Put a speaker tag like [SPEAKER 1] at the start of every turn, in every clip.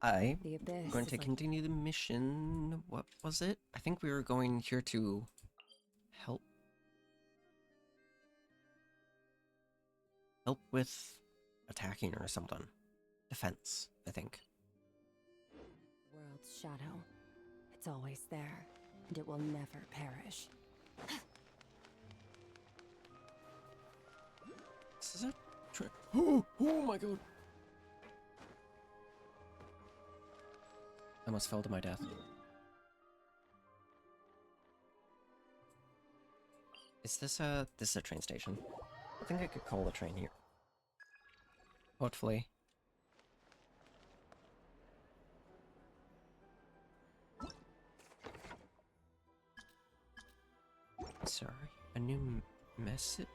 [SPEAKER 1] I'm
[SPEAKER 2] The abyss
[SPEAKER 1] going
[SPEAKER 2] is
[SPEAKER 1] to
[SPEAKER 2] like
[SPEAKER 1] continue the mission. What was it? I think we were going here to help with attacking or something. Defense, I think.
[SPEAKER 2] world's shadow. It's always there, and it will never perish.
[SPEAKER 1] This is a oh my god. I almost fell to my death. Is this a train station? I think I could call the train here. Hopefully. Sorry, a new message?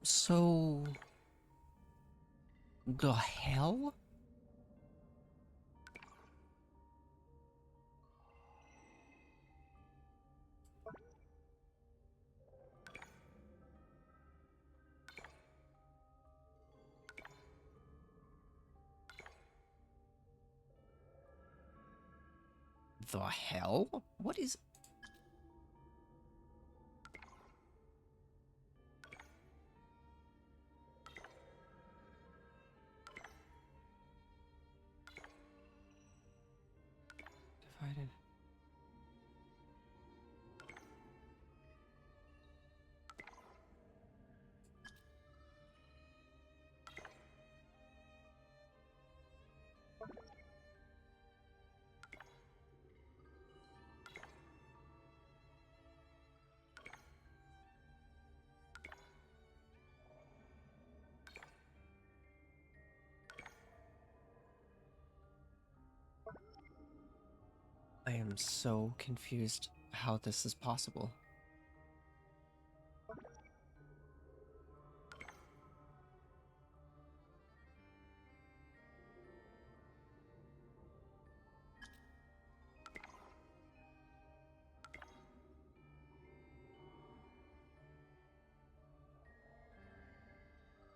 [SPEAKER 1] So... The hell? The hell? What is... Divided... I am so confused how this is possible.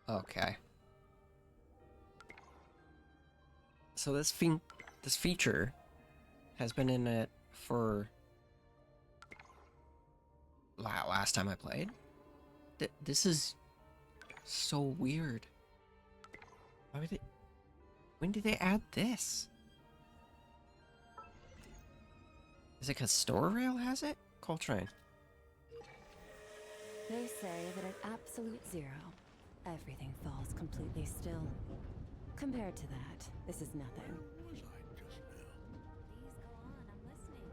[SPEAKER 1] Okay. So this feature has been in it for last time I played. This is so weird. Why would they... When did they add this? Is it because Store Rail has it? Coltrane.
[SPEAKER 2] They say that at absolute zero, everything falls completely still. Compared to that, this is nothing.
[SPEAKER 3] Please go on, I'm listening.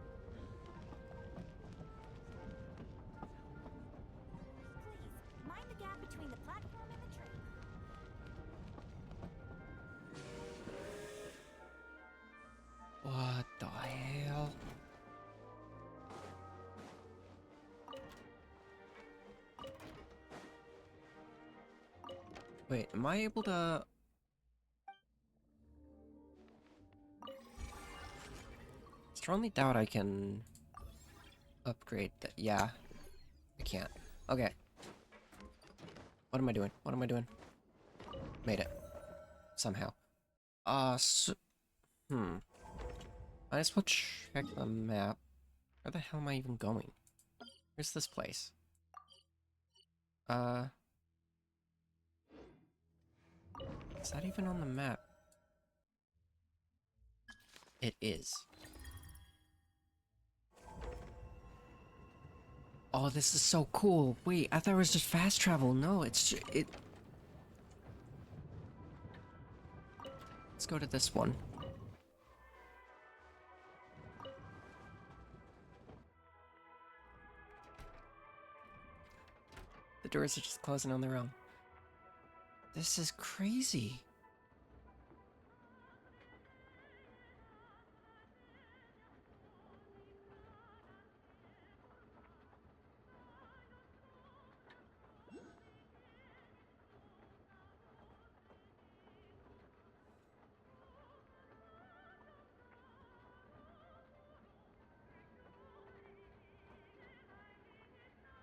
[SPEAKER 3] Please, mind the gap between the platform and the train.
[SPEAKER 1] What the hell? Wait, am I able to... Strongly doubt I can upgrade that. Yeah, I can't. Okay. What am I doing? What am I doing? Made it. Somehow. So... Might as well check the map. Where the hell am I even going? Where's this place? Is that even on the map? It is. Oh, this is so cool. Wait, I thought it was just fast travel. No, it's it. Let's go to this one. The doors are just closing on their own. This is crazy.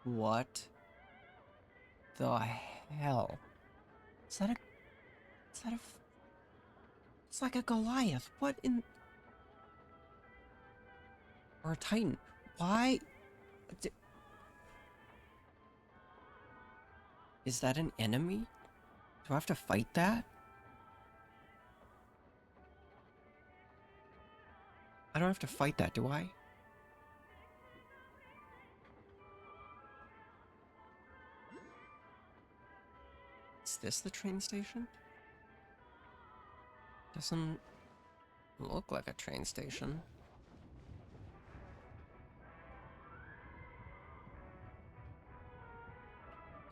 [SPEAKER 1] What the hell? Is that a... Is that a... It's like a Goliath. What in... Or a Titan. Why... Is that an enemy? Do I have to fight that? I don't have to fight that, do I? Is this the train station? Doesn't look like a train station.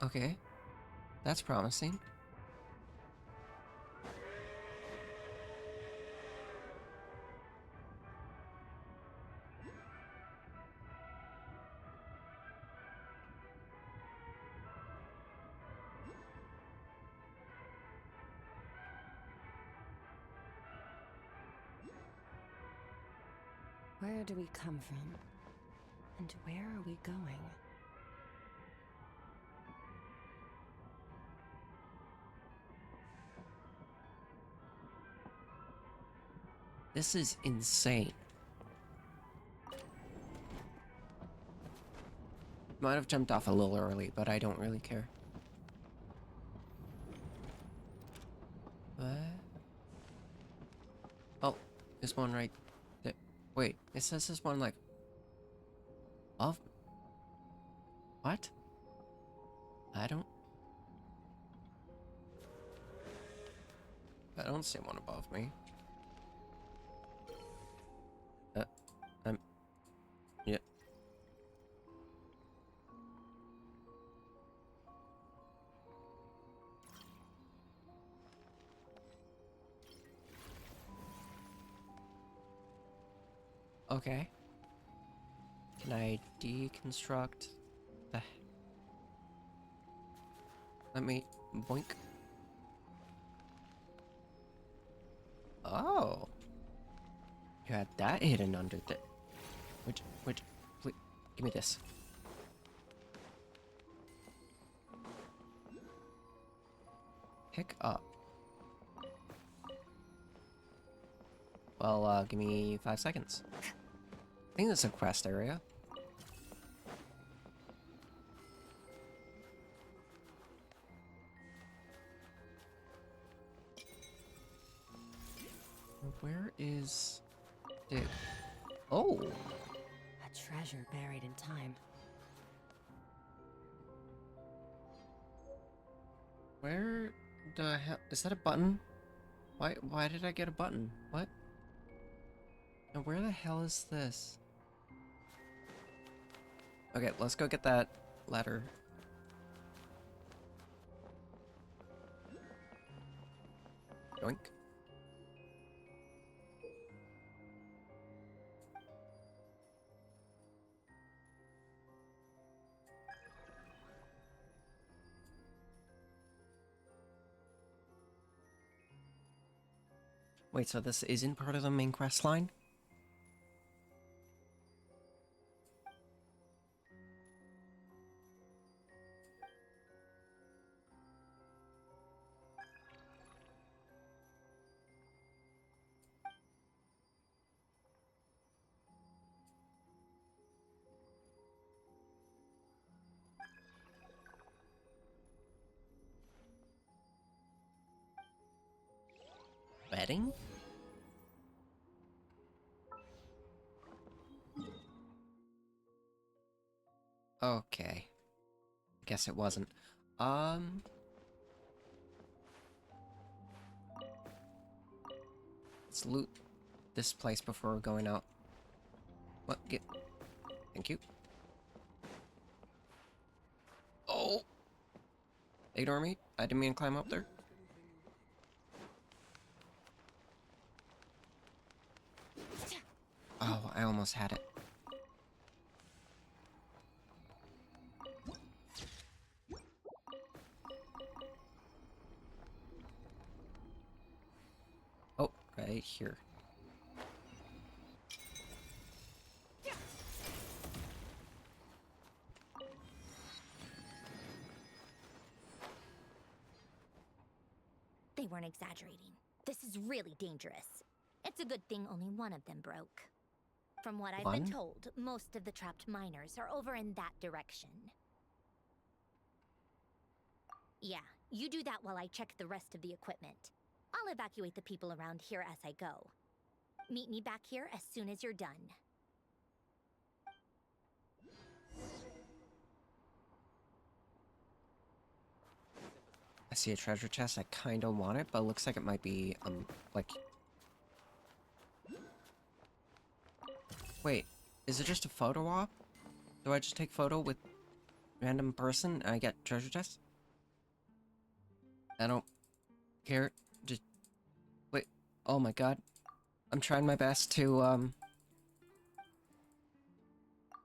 [SPEAKER 1] Okay, that's promising.
[SPEAKER 2] Where do we come from? And where are we going?
[SPEAKER 1] This is insane. Might have jumped off a little early, but I don't really care. What? Oh, there's one right there. Wait, it says there's one like... Off? What? I don't see one above me. Yeah. Okay. Can I deconstruct the... Let me... Boink. Oh. You had that hidden under the... Which, please, give me this. Pick up. Well, give me 5 seconds. I think that's a quest area. Where is... Dude. Oh!
[SPEAKER 2] A treasure buried in time.
[SPEAKER 1] Where the hell... Is that a button? Why did I get a button? What? And where the hell is this? Okay, let's go get that ladder. Yoink. Wait, so this isn't part of the main quest line? Wedding? Okay. Guess it wasn't. Let's loot this place before going out. What? Get... Thank you. Oh! Ignore me. I didn't mean to climb up there. Oh, I almost had it. Oh, right here.
[SPEAKER 3] they weren't exaggerating. This is really dangerous. It's a good thing only one of them broke. From what I've been told, most of the trapped miners are over in that direction. Yeah, you do that while I check the rest of the equipment. I'll evacuate the people around here as I go. Meet me back here as soon as you're done.
[SPEAKER 1] I see a treasure chest. I kinda want it, but it looks like it might be, like... Wait, is it just a photo op? Do I just take photo with random person and I get treasure chest? I don't care. Just... Wait. Oh my god. I'm trying my best to, I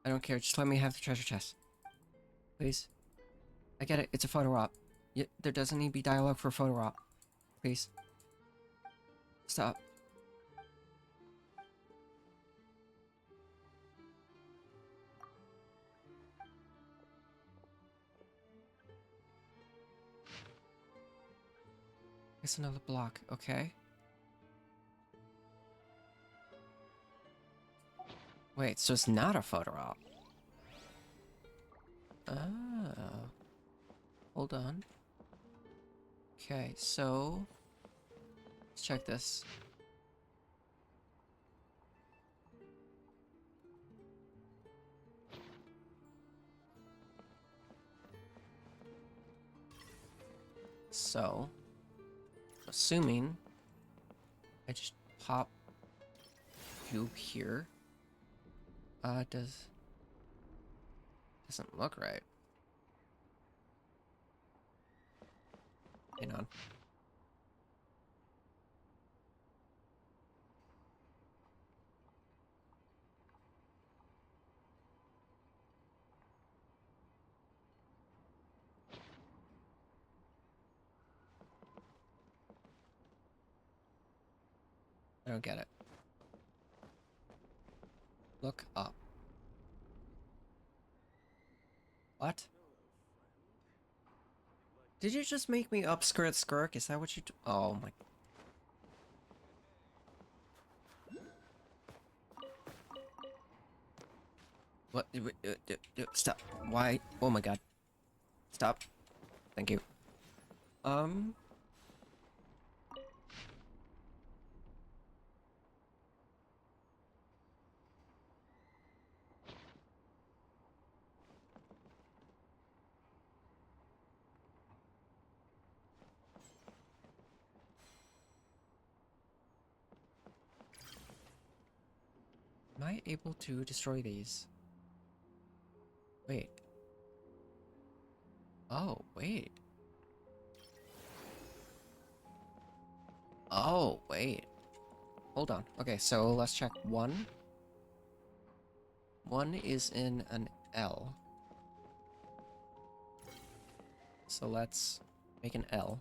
[SPEAKER 1] don't care. Just let me have the treasure chest. Please. I get it. It's a photo op. There doesn't need to be dialogue for a photo op. Please. Stop. It's another block, okay. Wait, so it's not a photo op. Oh. Hold on. Okay, so... Let's check this. So... Assuming... I just pop... cube here. Doesn't look right. Hang on. I don't get it. Look up. What? Did you just make me upskirt skirk? Is that what you oh my... What? Stop. Why? Oh my god. Stop. Thank you. Am I able to destroy these? Wait. Oh, wait. Oh, wait. Hold on. Okay, so let's check one. One is in an L. So let's make an L.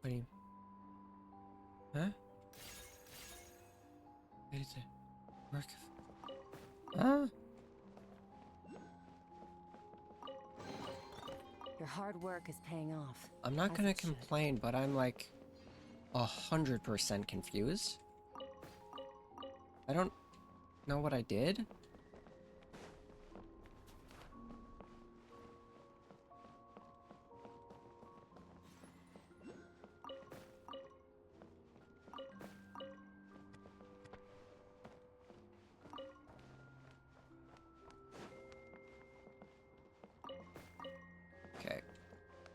[SPEAKER 1] What do you... Huh? Where did it work? Huh?
[SPEAKER 2] Your hard work is paying off.
[SPEAKER 1] I'm not
[SPEAKER 2] as
[SPEAKER 1] gonna
[SPEAKER 2] it should.
[SPEAKER 1] complain, but I'm like 100% confused. I don't know what I did. Okay.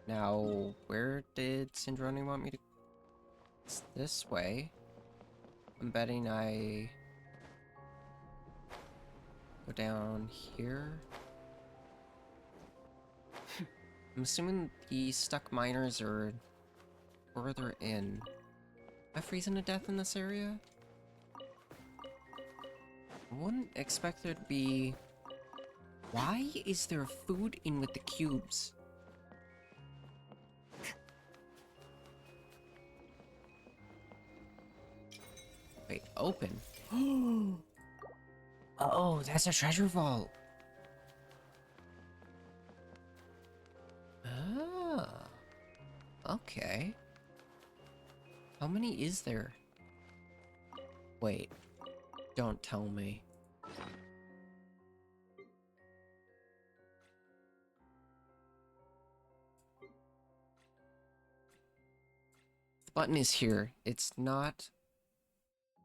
[SPEAKER 1] Now, where did Syndroni want me to... It's this way. I'm betting I... go down here. I'm assuming the stuck miners are further in. Am I freezing to death in this area? I wouldn't expect there to be... Why is there food in with the cubes? Wait, open? Oh, that's a treasure vault. Ah. Okay. How many is there? Wait. Don't tell me. The button is here. It's not...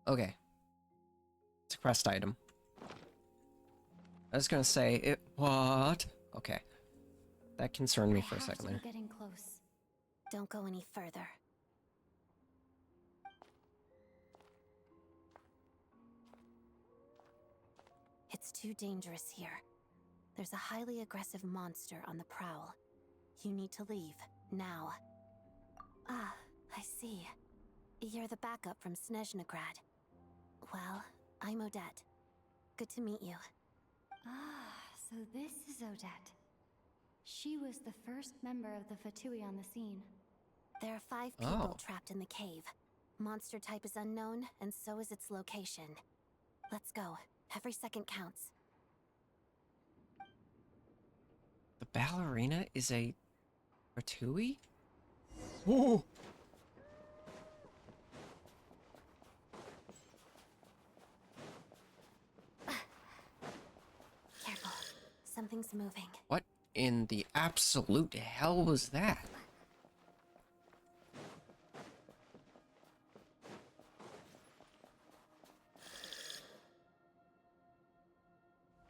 [SPEAKER 1] Okay. It's a quest item. I was gonna say it... What? Okay. That concerned me for a second there.
[SPEAKER 2] Getting close.
[SPEAKER 3] Don't go any further. It's too dangerous here. There's a highly aggressive monster on the prowl. You need to leave, now. Ah, I see. You're the backup from Snezhnaya. Well, I'm Odette. Good to meet you.
[SPEAKER 2] Ah, so this is Odette. She was the first member of the Fatui on the scene.
[SPEAKER 3] There are 5 people
[SPEAKER 1] Oh.
[SPEAKER 3] trapped in the cave. Monster type is unknown, and so is its location. Let's go. Every second counts.
[SPEAKER 1] The ballerina is a... Ratui? Oh!
[SPEAKER 3] Careful. Something's moving.
[SPEAKER 1] What in the absolute hell was that?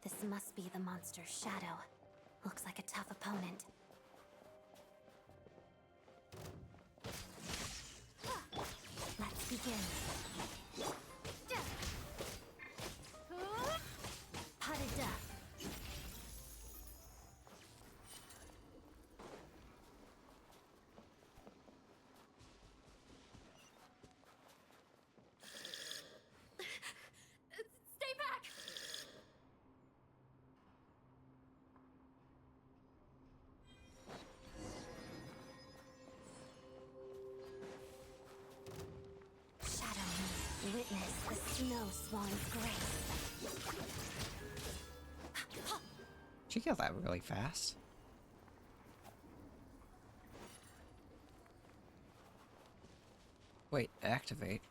[SPEAKER 3] This must be the monster's shadow. Looks like a tough opponent. Let's begin. Achaidh Cheide.
[SPEAKER 2] Stay back!
[SPEAKER 3] Shadow me. Witness the snow swan's grace.
[SPEAKER 1] She killed that really fast. Wait, activate.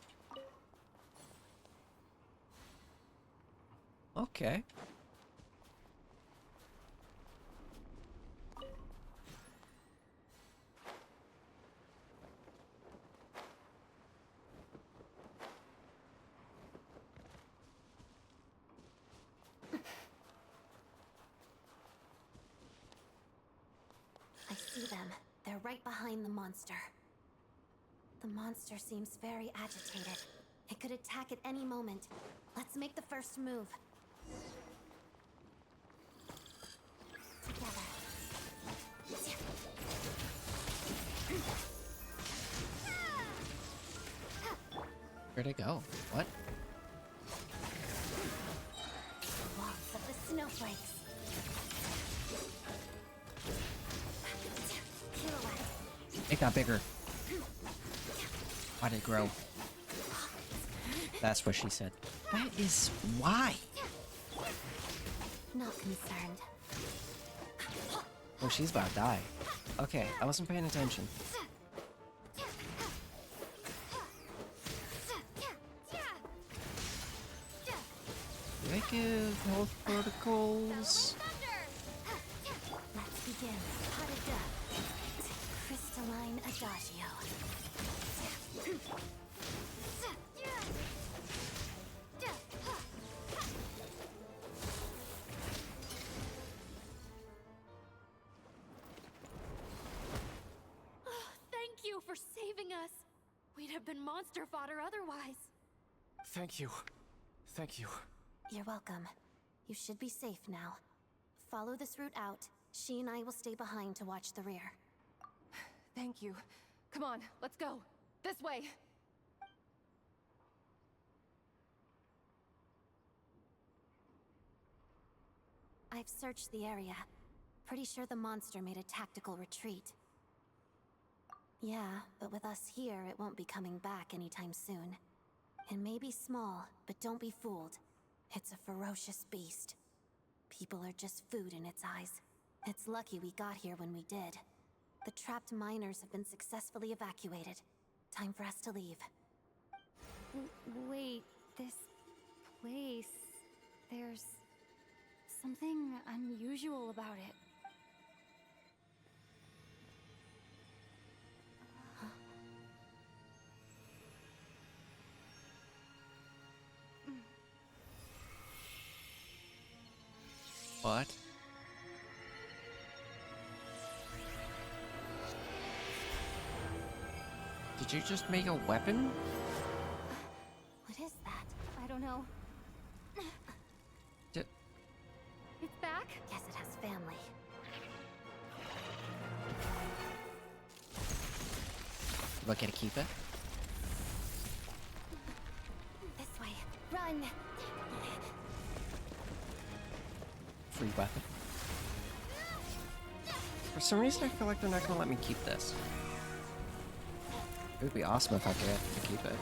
[SPEAKER 1] Okay.
[SPEAKER 3] I see them. They're right behind the monster. The monster seems very agitated. It could attack at any moment. Let's make the first move. Together.
[SPEAKER 1] Where'd it go? What?
[SPEAKER 3] Waltz of the snowflakes. Pirouette.
[SPEAKER 1] It got bigger. Why'd it grow? That's what she said. That is why.
[SPEAKER 3] Not concerned.
[SPEAKER 1] Oh, she's about to die. Okay, I wasn't paying attention. Do I give health protocols?
[SPEAKER 3] Let's begin. Achaidh Cheide. Crystalline Adagio.
[SPEAKER 2] Thank you for saving us. We'd have been monster fodder otherwise.
[SPEAKER 4] Thank you. Thank you.
[SPEAKER 3] You're welcome. You should be safe now. Follow this route out. She and I will stay behind to watch the rear.
[SPEAKER 2] Thank you. Come on, let's go. This way.
[SPEAKER 3] I've searched the area. Pretty sure the monster made a tactical retreat. Yeah, but with us here, it won't be coming back anytime soon. It may be small, but don't be fooled. It's a ferocious beast. People are just food in its eyes. It's lucky we got here when we did. The trapped miners have been successfully evacuated. Time for us to leave.
[SPEAKER 2] Wait, this place... There's something unusual about it.
[SPEAKER 1] What? Did you just make a weapon?
[SPEAKER 3] What is that?
[SPEAKER 2] I don't know.
[SPEAKER 1] Did...
[SPEAKER 2] It's back?
[SPEAKER 3] Yes, it has family.
[SPEAKER 1] Do I get to keep it?
[SPEAKER 3] This way. Run!
[SPEAKER 1] Free weapon. For some reason, I feel like they're not gonna let me keep this. It would be awesome if I could get to keep it.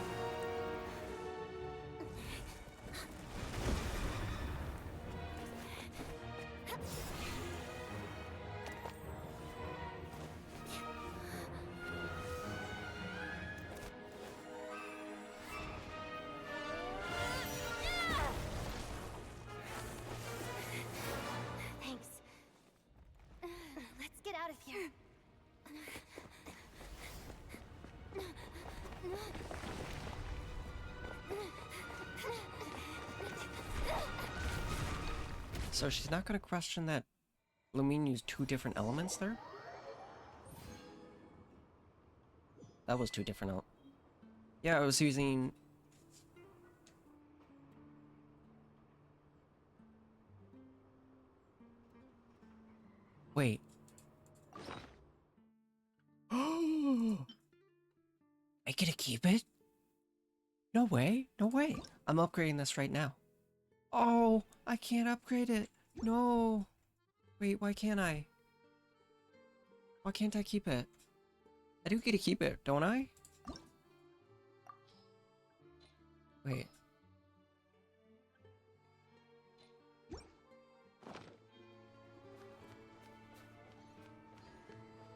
[SPEAKER 3] Thanks. Let's get out of here.
[SPEAKER 1] So she's not gonna question that Lumine used 2 different elements there? That was 2 different Yeah, I was using... Wait. I get to keep it? No way, no way. I'm upgrading this right now. Oh, I can't upgrade it. No. Wait, why can't I? Why can't I keep it? I do get to keep it, don't I? Wait.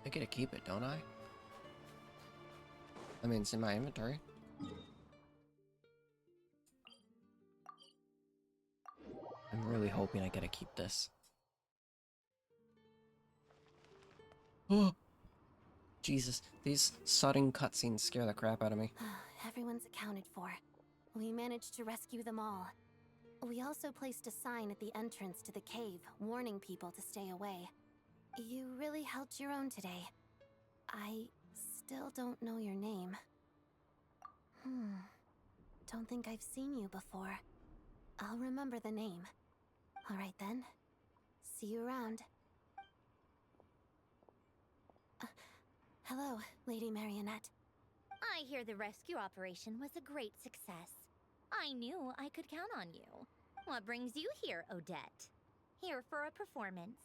[SPEAKER 1] I get to keep it, don't I? I mean, it's in my inventory. I'm really hoping I get to keep this. Oh! Jesus, these sudden cutscenes scare the crap out of me.
[SPEAKER 3] Everyone's accounted for. We managed to rescue them all. We also placed a sign at the entrance to the cave, warning people to stay away. You really held your own today. I still don't know your name. Don't think I've seen you before. I'll remember the name. Alright then. See you around. Hello, Lady Marionette.
[SPEAKER 5] I hear the rescue operation was a great success. I knew I could count on you. What brings you here, Odette? Here for a performance?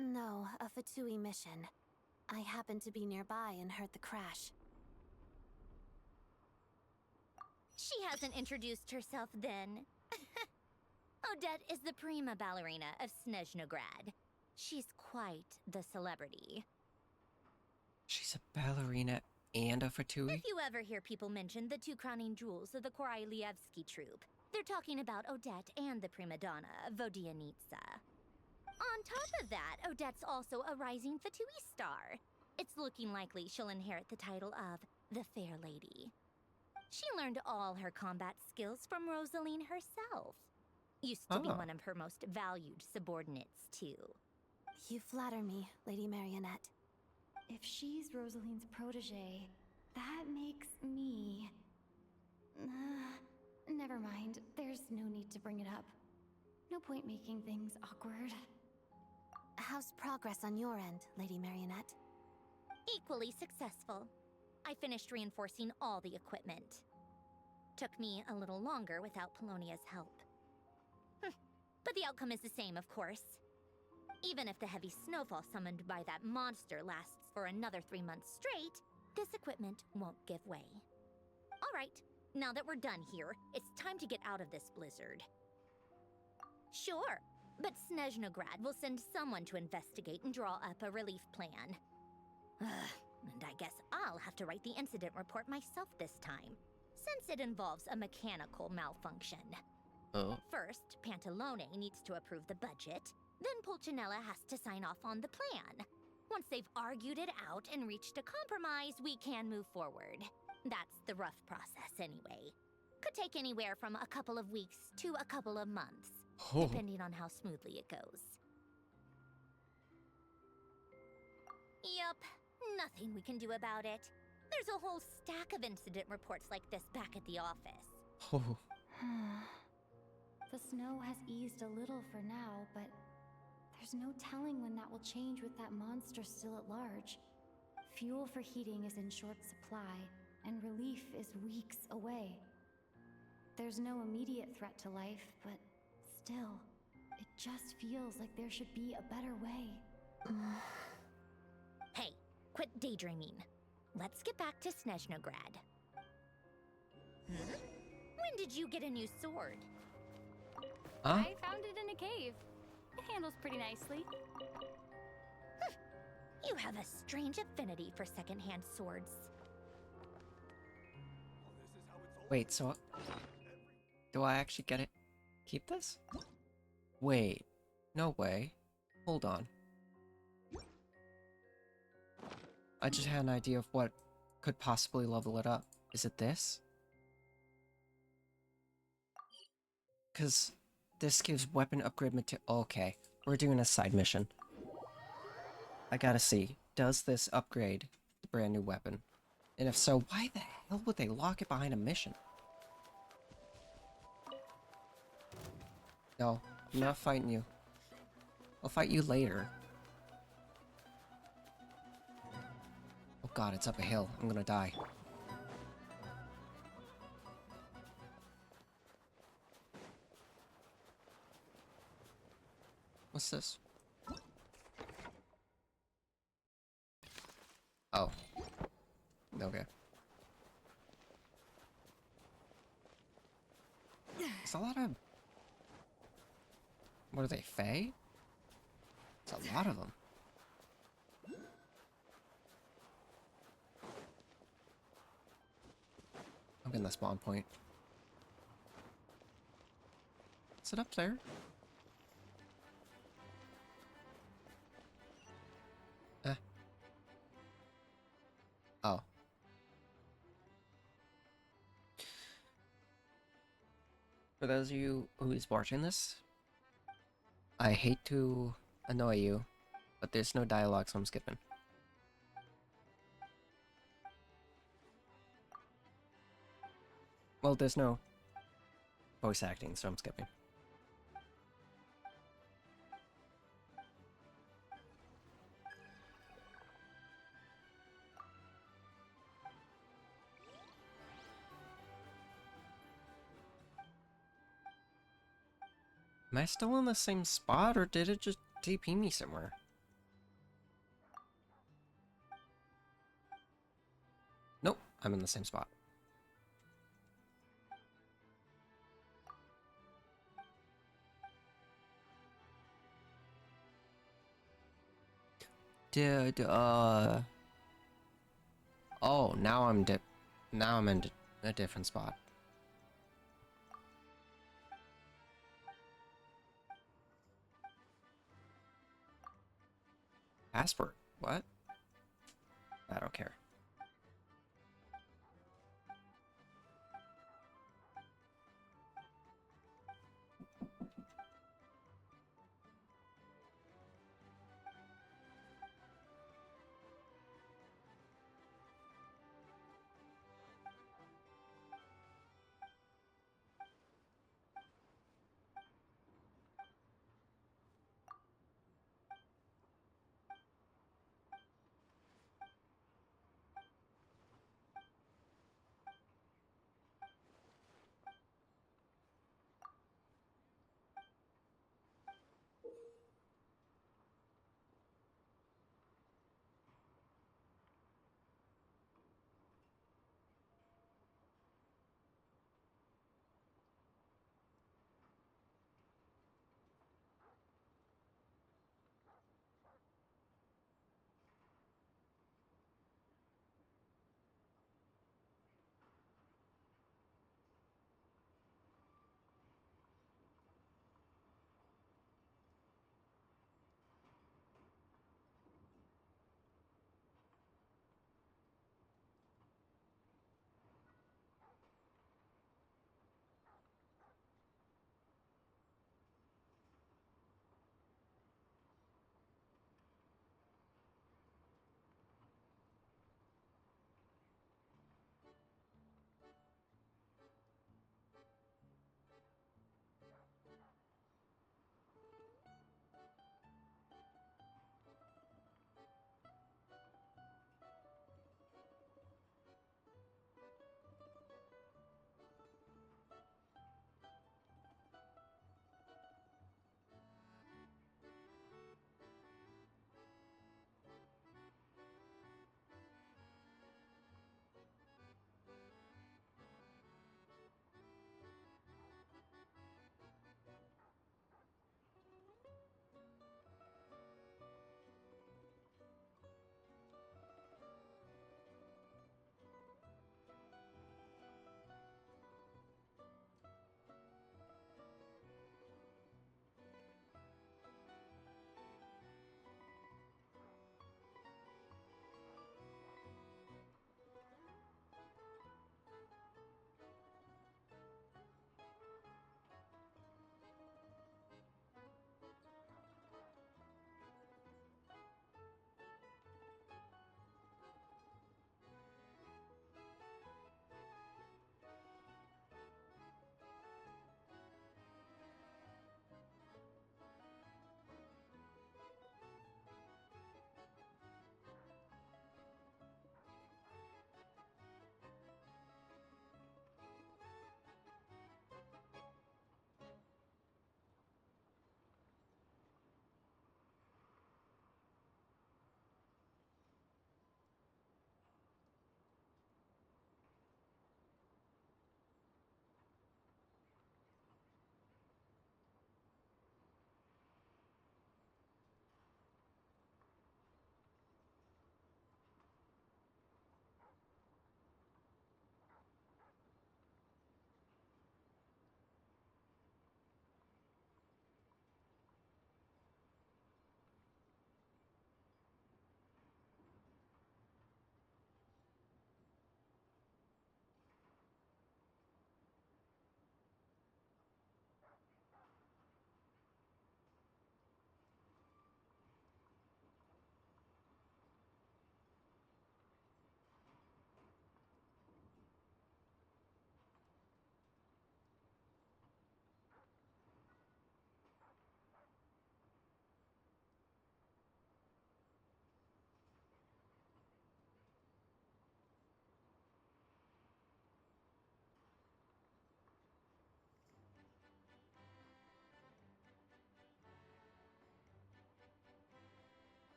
[SPEAKER 3] No, a Fatui mission. I happened to be nearby and heard the crash.
[SPEAKER 5] She hasn't introduced herself then. Odette is the prima ballerina of Snezhnograd. She's quite the celebrity.
[SPEAKER 1] She's a ballerina and a Fatui?
[SPEAKER 5] If you ever hear people mention the 2 crowning jewels of the Korailievsky troupe, they're talking about Odette and the prima donna, Vodianitsa. On top of that, Odette's also a rising Fatui star. It's looking likely she'll inherit the title of the Fair Lady. She learned all her combat skills from Rosaline herself. Used to be one of her most valued subordinates, too.
[SPEAKER 3] You flatter me, Lady Marionette.
[SPEAKER 2] If she's Rosaline's protege, that makes me... never mind. There's no need to bring it up. No point making things awkward.
[SPEAKER 3] How's progress on your end, Lady Marionette?
[SPEAKER 5] Equally successful. I finished reinforcing all the equipment. Took me a little longer without Polonia's help. But the outcome is the same, of course. Even if the heavy snowfall summoned by that monster lasts for another 3 months straight, this equipment won't give way. All right, now that we're done here, it's time to get out of this blizzard. Sure, but Snezhnograd will send someone to investigate and draw up a relief plan. And I guess I'll have to write the incident report myself this time, since it involves a mechanical malfunction.
[SPEAKER 1] Oh.
[SPEAKER 5] First, Pantalone needs to approve the budget, then Pulcinella has to sign off on the plan. Once they've argued it out and reached a compromise, we can move forward. That's the rough process anyway. Could take anywhere from a couple of weeks to a couple of months, depending on how smoothly it goes. Yup, nothing we can do about it. There's a whole stack of incident reports like this back at the office.
[SPEAKER 1] Oh.
[SPEAKER 2] The snow has eased a little for now, but there's no telling when that will change with that monster still at large. Fuel for heating is in short supply, and relief is weeks away. There's no immediate threat to life, but still, it just feels like there should be a better way.
[SPEAKER 5] Hey, quit daydreaming. Let's get back to Snezhnograd. When did you get a new sword?
[SPEAKER 1] Huh?
[SPEAKER 2] I found it in a cave. It handles pretty nicely.
[SPEAKER 5] You have a strange affinity for secondhand swords.
[SPEAKER 1] Wait, so do I actually get it? Keep this? Wait, no way. Hold on. I just had an idea of what could possibly level it up. Is it this? Because this gives weapon upgrade material. Okay, we're doing a side mission. I gotta see, does this upgrade the brand new weapon? And if so, why the hell would they lock it behind a mission? No, I'm not fighting you. I'll fight you later. Oh god, it's up a hill. I'm gonna die. What's this? Oh. Okay. It's a lot of... What are they, Fae? It's a lot of them. I'm in the spawn point. Is it up there? Oh. For those of you who is watching this, I hate to annoy you, but there's no dialogue, so I'm skipping. Well, there's no voice acting, so I'm skipping. Am I still in the same spot, or did it just TP me somewhere? Nope, I'm in the same spot. Oh, now I'm in a different spot. Password? What? I don't care.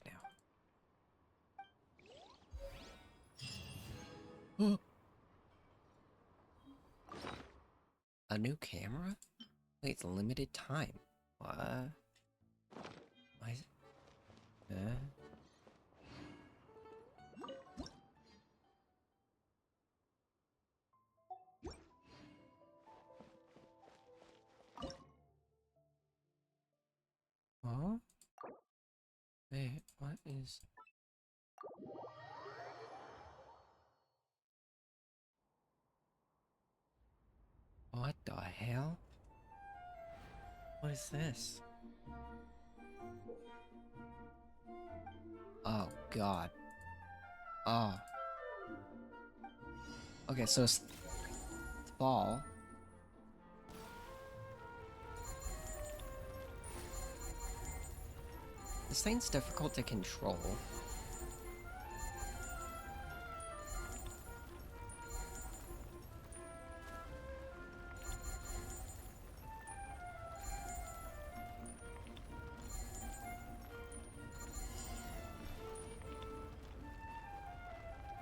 [SPEAKER 1] back now. A new camera? Wait, it's limited time. What? Why is it? Huh? Wait, what is... What the hell? What is this? Oh god. Oh. Okay, so it's fall. This thing's difficult to control.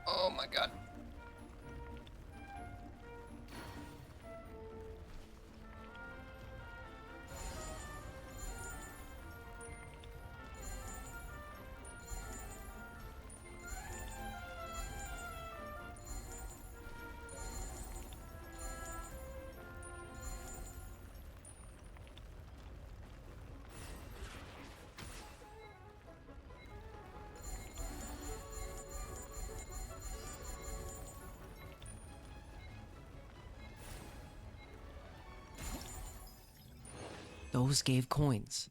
[SPEAKER 1] Oh my god. Those gave coins.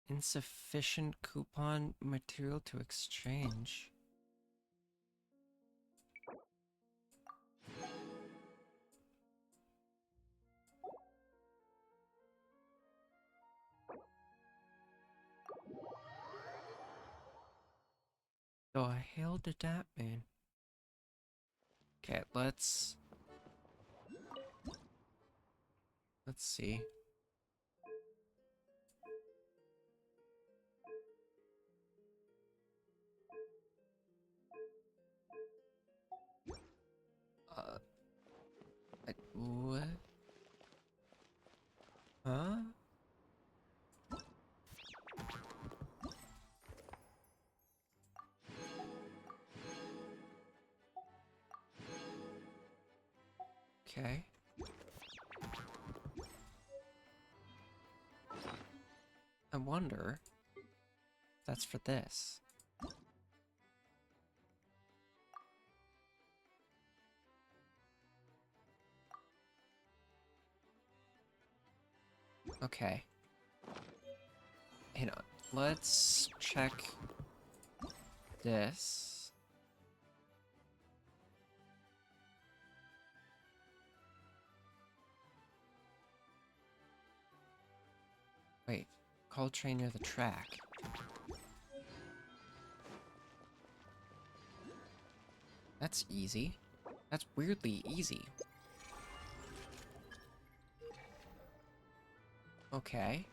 [SPEAKER 1] Insufficient coupon material to exchange. The hell did that mean? Okay, let's see. What? Huh? Okay. I wonder if that's for this. Okay. Hang on. Let's check this. Wait. Call train near the track. That's easy. That's weirdly easy. Okay.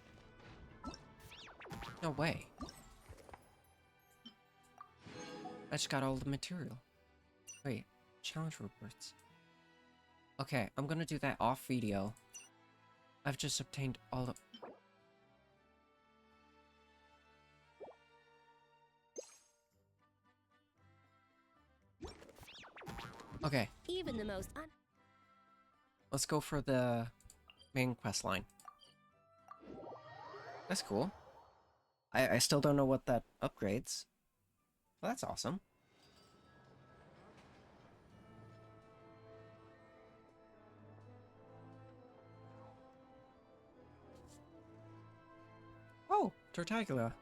[SPEAKER 1] No way. I just got all the material. Wait, challenge reports. Okay, I'm gonna do that off video. I've just obtained all the... Okay.
[SPEAKER 5] Even the most
[SPEAKER 1] Let's go for the main quest line. That's cool. I still don't know what that upgrades. Well, that's awesome. Oh, Tartaglia.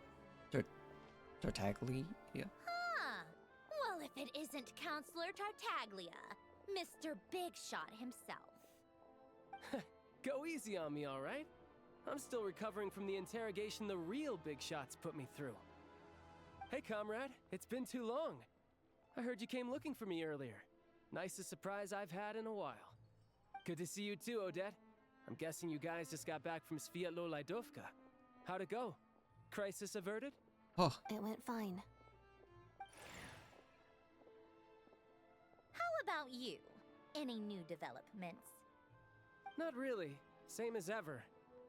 [SPEAKER 1] Tartaglia?
[SPEAKER 5] Huh. Well, if it isn't Counselor Tartaglia, Mr. Big Shot himself.
[SPEAKER 6] Go easy on me, all right? I'm still recovering from the interrogation the real big shots put me through. Hey, comrade, it's been too long. I heard you came looking for me earlier. Nicest surprise I've had in a while. Good to see you too, Odette. I'm guessing you guys just got back from Sviatlo Lajdovka. How'd it go? Crisis averted?
[SPEAKER 1] Oh,
[SPEAKER 3] It went fine.
[SPEAKER 5] How about you? Any new developments?
[SPEAKER 6] Not really. Same as ever.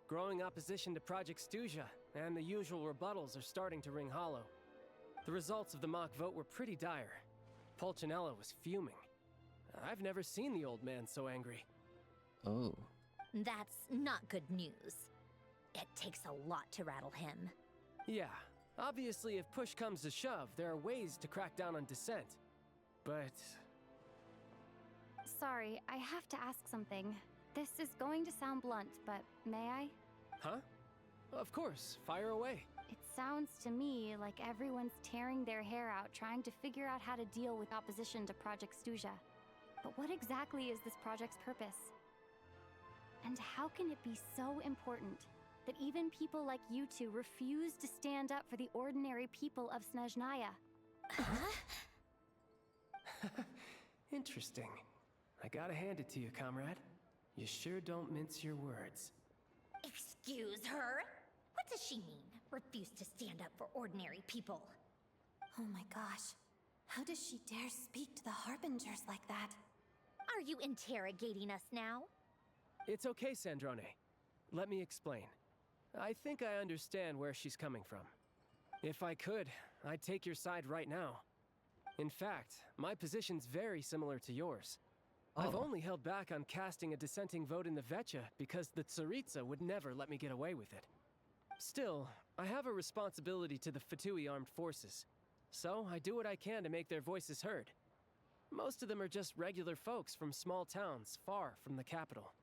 [SPEAKER 6] Growing opposition to Project Stuja, and the usual rebuttals are starting to ring hollow. The results of the mock vote were pretty dire. Pulcinella was fuming. I've never seen the old man so angry.
[SPEAKER 1] oh.
[SPEAKER 5] That's not good news. It takes a lot to rattle him.
[SPEAKER 6] Yeah, obviously if push comes to shove, there are ways to crack down on dissent. But...
[SPEAKER 2] Sorry, I have to ask something. This is going to sound blunt, but may I?
[SPEAKER 6] Huh? Of course, fire away.
[SPEAKER 2] It sounds to me like everyone's tearing their hair out trying to figure out how to deal with opposition to Project Stuja. But what exactly is this project's purpose? And how can it be so important that even people like you two refuse to stand up for the ordinary people of Snezhnaya?
[SPEAKER 6] Interesting. I gotta hand it to you, comrade. You sure don't mince your words.
[SPEAKER 5] Excuse her? What does she mean? Refuse to stand up for ordinary people?
[SPEAKER 3] Oh my gosh. How does she dare speak to the Harbingers like that?
[SPEAKER 5] Are you interrogating us now?
[SPEAKER 6] It's okay, Sandrone. Let me explain. I think I understand where she's coming from. If I could, I'd take your side right now. In fact, my position's very similar to yours. I've
[SPEAKER 1] Oh.
[SPEAKER 6] only held back on casting a dissenting vote in the Vecha because the Tsaritsa would never let me get away with it. Still, I have a responsibility to the Fatui armed forces, so I do what I can to make their voices heard. Most of them are just regular folks from small towns far from the capital.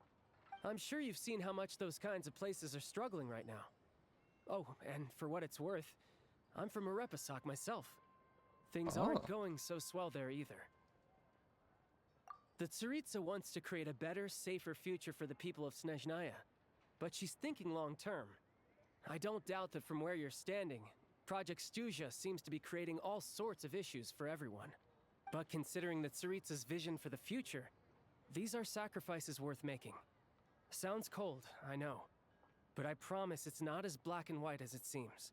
[SPEAKER 6] I'm sure you've seen how much those kinds of places are struggling right now. Oh, and for what it's worth, I'm from Arepasak myself. Things aren't going so swell there either. The Tsaritsa wants to create a better, safer future for the people of Snezhnaya, but she's thinking long term. I don't doubt that from where you're standing, Project Stuja seems to be creating all sorts of issues for everyone. But considering the Tsaritsa's vision for the future, these are sacrifices worth making. Sounds cold, I know, but I promise it's not as black and white as it seems.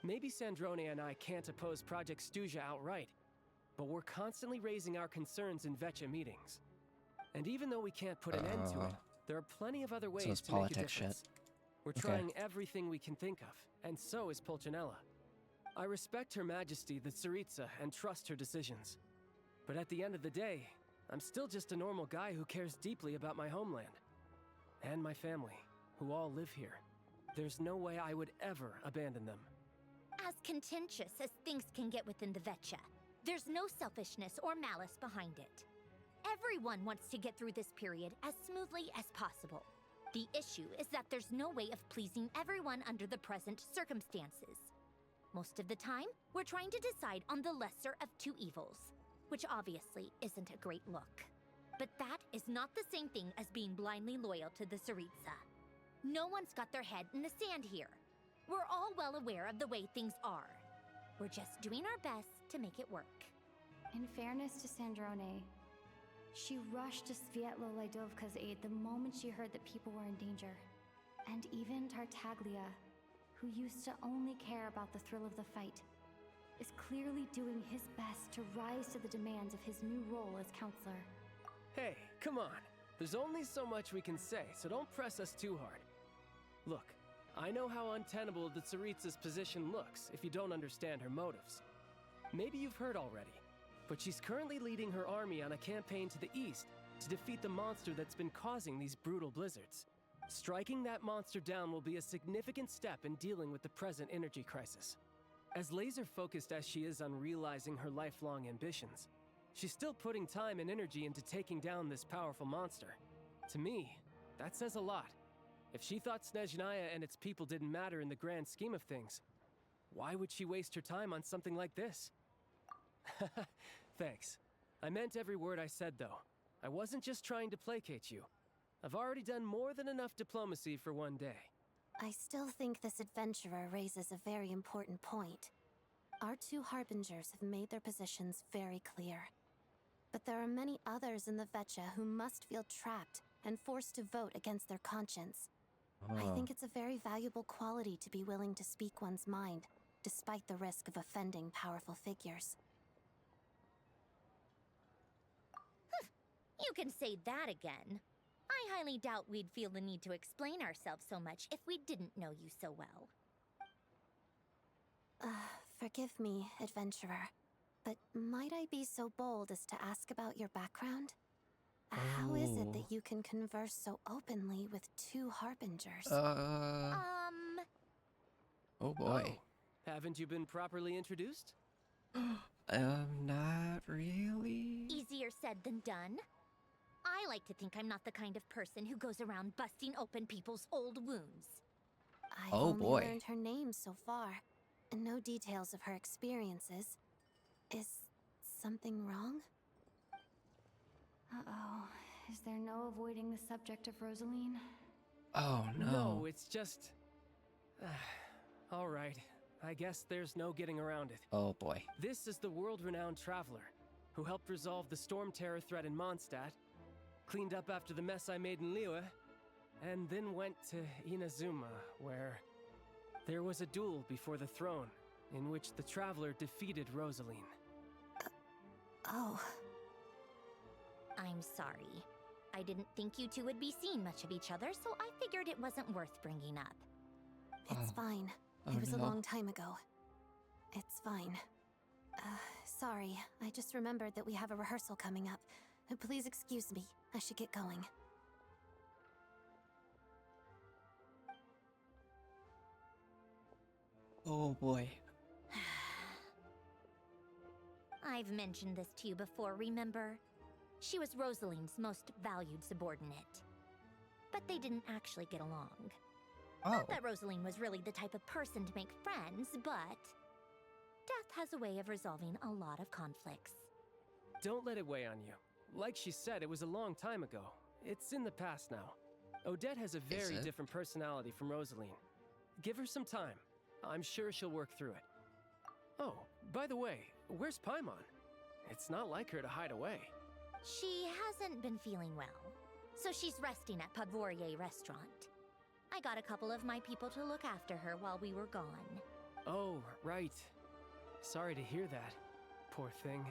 [SPEAKER 6] Maybe Sandrone and I can't oppose Project Stuja outright, but we're constantly raising our concerns in Vecha meetings. And even though we can't put an end to it, there are plenty of other ways
[SPEAKER 1] it's
[SPEAKER 6] to make a
[SPEAKER 1] politics shit.
[SPEAKER 6] difference. We're
[SPEAKER 1] Okay.
[SPEAKER 6] trying everything we can think of, and so is Pulcinella. I respect Her Majesty, the Tsaritsa, and trust her decisions. But at the end of the day, I'm still just a normal guy who cares deeply about my homeland. And my family, who all live here. There's no way I would ever abandon them.
[SPEAKER 5] As contentious as things can get within the Vecha, there's no selfishness or malice behind it. Everyone wants to get through this period as smoothly as possible. The issue is that there's no way of pleasing everyone under the present circumstances. Most of the time, we're trying to decide on the lesser of two evils, which obviously isn't a great look. But that is not the same thing as being blindly loyal to the Tsaritsa. No one's got their head in the sand here. We're all well aware of the way things are. We're just doing our best to make it work.
[SPEAKER 2] In fairness to Sandrone, she rushed to Sviatlo Lajdovka's aid the moment she heard that people were in danger. And even Tartaglia, who used to only care about the thrill of the fight, is clearly doing his best to rise to the demands of his new role as counselor.
[SPEAKER 6] Hey, come on. There's only so much we can say, so don't press us too hard. Look, I know how untenable the Tsaritsa's position looks if you don't understand her motives. Maybe you've heard already, but she's currently leading her army on a campaign to the east to defeat the monster that's been causing these brutal blizzards. Striking that monster down will be a significant step in dealing with the present energy crisis. As laser-focused as she is on realizing her lifelong ambitions, she's still putting time and energy into taking down this powerful monster. To me, that says a lot. If she thought Snezhnaya and its people didn't matter in the grand scheme of things, why would she waste her time on something like this? Thanks. I meant every word I said, though. I wasn't just trying to placate you. I've already done more than enough diplomacy for one day.
[SPEAKER 3] I still think this adventurer raises a very important point. Our two Harbingers have made their positions very clear. But there are many others in the Vecha who must feel trapped and forced to vote against their conscience. I
[SPEAKER 1] Oh.
[SPEAKER 3] think it's a very valuable quality to be willing to speak one's mind, despite the risk of offending powerful figures.
[SPEAKER 5] You can say that again. I highly doubt we'd feel the need to explain ourselves so much if we didn't know you so well.
[SPEAKER 3] Forgive me, adventurer, but might I be so bold as to ask about your background? How is it
[SPEAKER 1] Oh.
[SPEAKER 3] that you can converse so openly with two harbingers?
[SPEAKER 1] Oh boy.
[SPEAKER 6] Oh, haven't you been properly introduced?
[SPEAKER 1] Not really.
[SPEAKER 5] Easier said than done. I like to think I'm not the kind of person who goes around busting open people's old wounds.
[SPEAKER 3] I've
[SPEAKER 1] Oh,
[SPEAKER 3] only
[SPEAKER 1] boy.
[SPEAKER 3] learned her name so far, and no details of her experiences. Is something wrong?
[SPEAKER 2] Uh-oh. Is there no avoiding the subject of Rosaline?
[SPEAKER 1] Oh no.
[SPEAKER 6] No, it's just... All right, I guess there's no getting around it.
[SPEAKER 1] Oh boy.
[SPEAKER 6] This is the world-renowned traveler who helped resolve the storm terror threat in Mondstadt, cleaned up after the mess I made in Liyue, and then went to Inazuma, where there was a duel before the throne in which the traveler defeated Rosaline.
[SPEAKER 3] Oh,
[SPEAKER 5] I'm sorry. I didn't think you two would be seeing much of each other, so I figured it wasn't worth bringing up.
[SPEAKER 3] it's
[SPEAKER 1] Oh.
[SPEAKER 3] fine.
[SPEAKER 1] Oh,
[SPEAKER 3] It was a
[SPEAKER 1] no.
[SPEAKER 3] long time ago. It's fine. Sorry, I just remembered that we have a rehearsal coming up. Please excuse me. I should get going.
[SPEAKER 1] Oh boy.
[SPEAKER 5] I've mentioned this to you before, remember? She was Rosaline's most valued subordinate. But they didn't actually get along.
[SPEAKER 1] Oh.
[SPEAKER 5] Not that Rosaline was really the type of person to make friends, but death has a way of resolving a lot of conflicts.
[SPEAKER 6] Don't let it weigh on you. Like she said, it was a long time ago. It's in the past now. Odette has a very
[SPEAKER 1] it?
[SPEAKER 6] different personality from Rosaline. Give her some time. I'm sure she'll work through it. Oh, by the way, where's Paimon? It's not like her to hide away.
[SPEAKER 5] She hasn't been feeling well, so she's resting at Podvorier restaurant. I got a couple of my people to look after her while we were gone.
[SPEAKER 6] Oh, right. Sorry to hear that. Poor thing.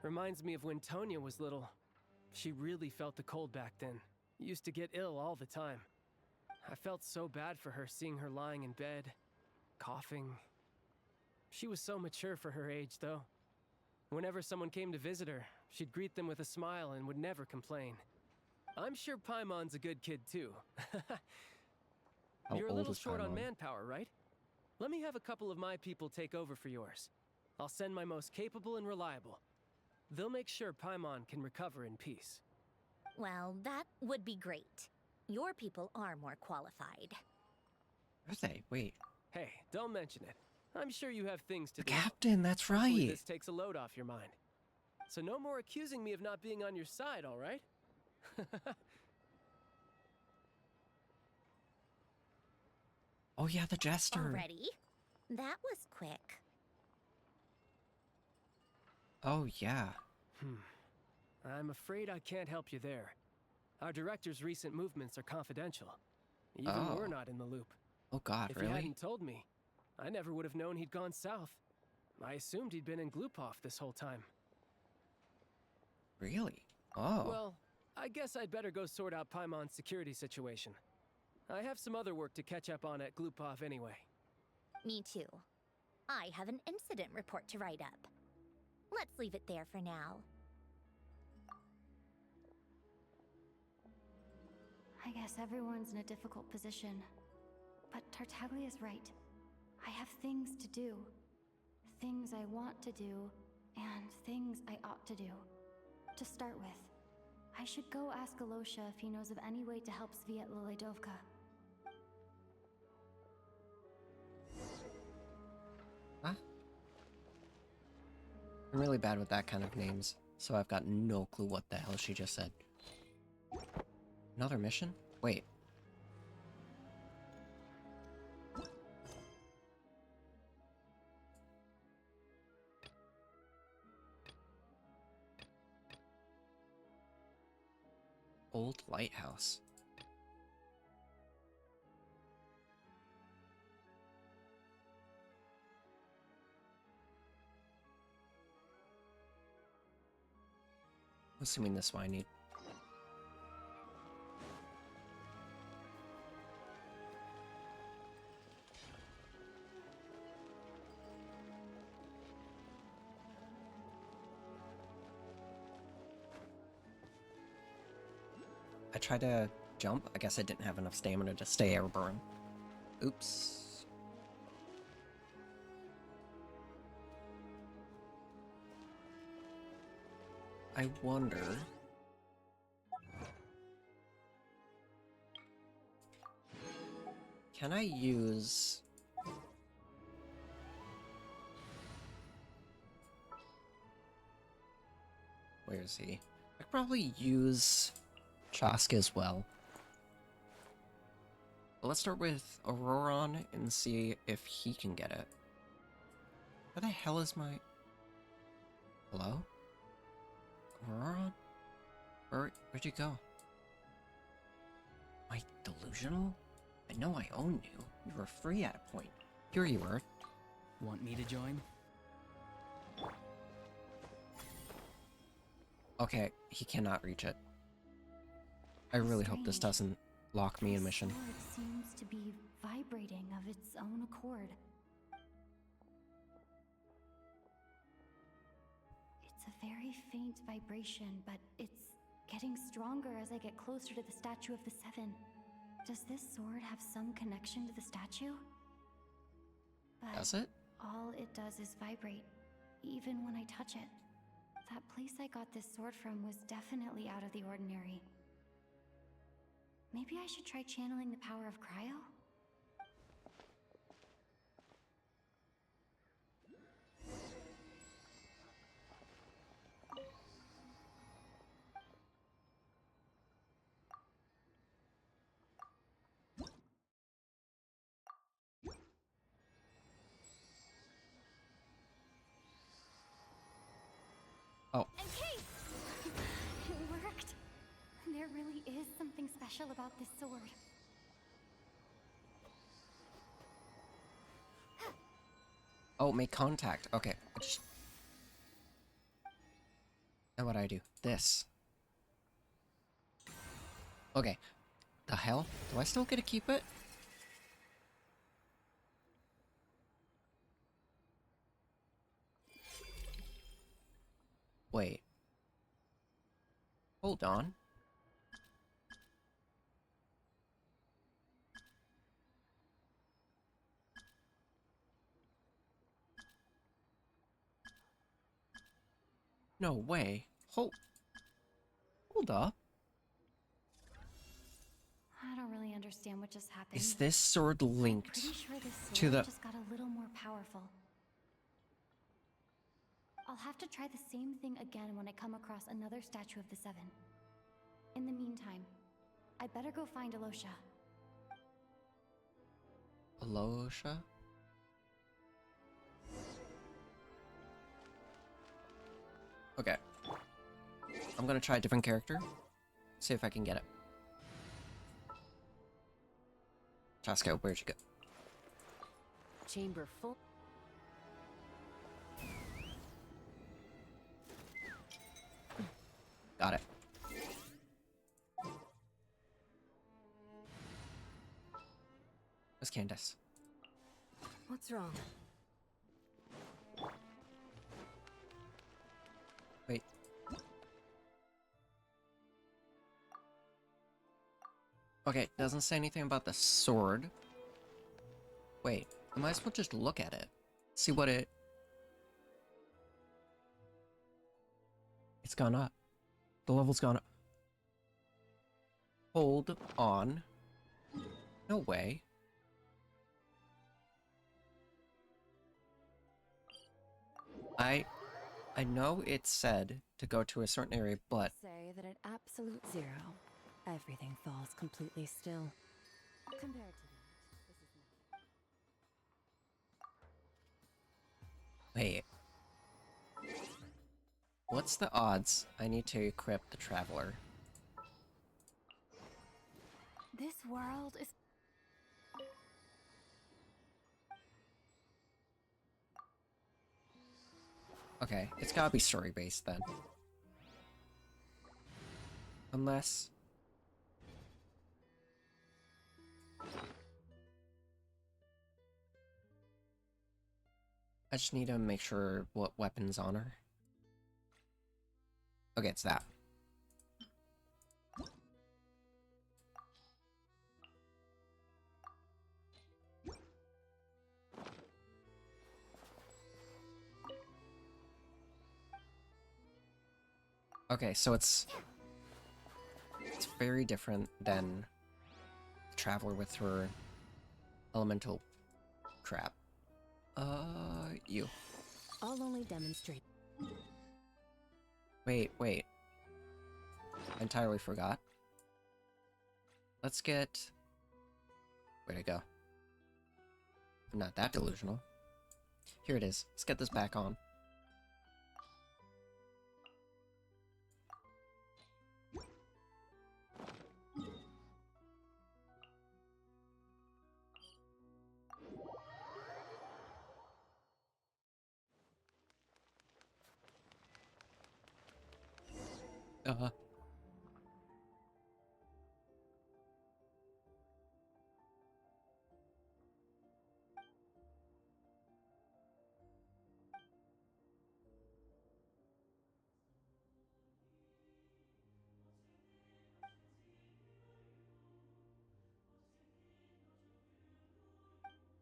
[SPEAKER 6] Reminds me of when Tonya was little. She really felt the cold back then. Used to get ill all the time. I felt so bad for her seeing her lying in bed, coughing. She was so mature for her age, though. Whenever someone came to visit her, she'd greet them with a smile and would never complain. I'm sure Paimon's a good kid, too.
[SPEAKER 1] How
[SPEAKER 6] You're a
[SPEAKER 1] old
[SPEAKER 6] little
[SPEAKER 1] is
[SPEAKER 6] short on
[SPEAKER 1] Paimon?
[SPEAKER 6] manpower, right? Let me have a couple of my people take over for yours. I'll send my most capable and reliable. They'll make sure Paimon can recover in peace.
[SPEAKER 5] Well, that would be great. Your people are more qualified.
[SPEAKER 1] Are they? Wait.
[SPEAKER 6] Hey, don't mention it. I'm sure you have things to
[SPEAKER 1] The
[SPEAKER 6] do.
[SPEAKER 1] captain, that's
[SPEAKER 6] Hopefully
[SPEAKER 1] right.
[SPEAKER 6] this takes a load off your mind. So no more accusing me of not being on your side, all right?
[SPEAKER 1] Oh yeah, the jester.
[SPEAKER 5] Already? That was quick.
[SPEAKER 1] Oh yeah.
[SPEAKER 6] I'm afraid I can't help you there. Our director's recent movements are confidential. Even
[SPEAKER 1] Oh.
[SPEAKER 6] we're not in the loop.
[SPEAKER 1] Oh god,
[SPEAKER 6] If you
[SPEAKER 1] really?
[SPEAKER 6] hadn't told me, I never would have known he'd gone south. I assumed he'd been in Glupov this whole time.
[SPEAKER 1] Really? Oh.
[SPEAKER 6] Well, I guess I'd better go sort out Paimon's security situation. I have some other work to catch up on at Glupov anyway.
[SPEAKER 5] Me too. I have an incident report to write up. Let's leave it there for now.
[SPEAKER 2] I guess everyone's in a difficult position. But Tartaglia's right. I have things to do. Things I want to do, and things I ought to do. To start with, I should go ask Alosha if he knows of any way to help Sviet Liledovka.
[SPEAKER 1] Huh? I'm really bad with that kind of names, so I've got no clue what the hell she just said. Another mission? Wait. Old lighthouse. Assuming this one I need. I tried to jump. I guess I didn't have enough stamina to stay airborne. Oops. I wonder... Can I use... Where is he? I could probably use Chaska as well. But let's start with Auroron and see if he can get it. Where the hell is my... Hello? Auroron? Where'd you go? Am I delusional? I know I own you. You were free at a point. Here you were.
[SPEAKER 4] Want me to join?
[SPEAKER 1] Okay, he cannot reach it. I really hope this doesn't lock me in mission.
[SPEAKER 2] The sword seems to be vibrating of its own accord. It's a very faint vibration, but it's getting stronger as I get closer to the statue of the Seven. Does this sword have some connection to the statue? But
[SPEAKER 1] Does it?
[SPEAKER 2] all it does is vibrate, even when I touch it. That place I got this sword from was definitely out of the ordinary. Maybe I should try channeling the power of cryo?
[SPEAKER 1] Oh.
[SPEAKER 2] Okay! It worked! There really is something special about this sword.
[SPEAKER 1] Oh, make contact. Okay. Now what do I do? This. Okay. The hell? Do I still get to keep it? Wait. Hold on. No way. Hold up.
[SPEAKER 2] I don't really understand what just happened.
[SPEAKER 1] Is this sword linked
[SPEAKER 2] Pretty sure this sword
[SPEAKER 1] to the...
[SPEAKER 2] just got a little more powerful. I'll have to try the same thing again when I come across another statue of the Seven. In the meantime, I better go find Alosha.
[SPEAKER 1] Alosha? Okay. I'm gonna try a different character. See if I can get it. Chaska, where'd you go?
[SPEAKER 3] Chamber full.
[SPEAKER 1] Got it. Where's Candace?
[SPEAKER 3] What's wrong?
[SPEAKER 1] Wait. Okay, doesn't say anything about the sword. Wait, I might as well just look at it. See what it... It's gone up. The level's gone up. Hold on. No way. I know it said to go to a certain area, but...
[SPEAKER 7] Say that at absolute zero, everything falls completely still. Compared to that, this is
[SPEAKER 1] Wait. What's the odds I need to equip the Traveler?
[SPEAKER 3] world is...
[SPEAKER 1] Okay, it's gotta be story-based then. Unless... I just need to make sure what weapon's on her. Okay, it's that. Okay, so it's very different than Traveler with her elemental crap. You.
[SPEAKER 7] I'll only demonstrate.
[SPEAKER 1] Wait. I entirely forgot. Let's get... Where'd it go? I'm not that delusional. Here it is. Let's get this back on.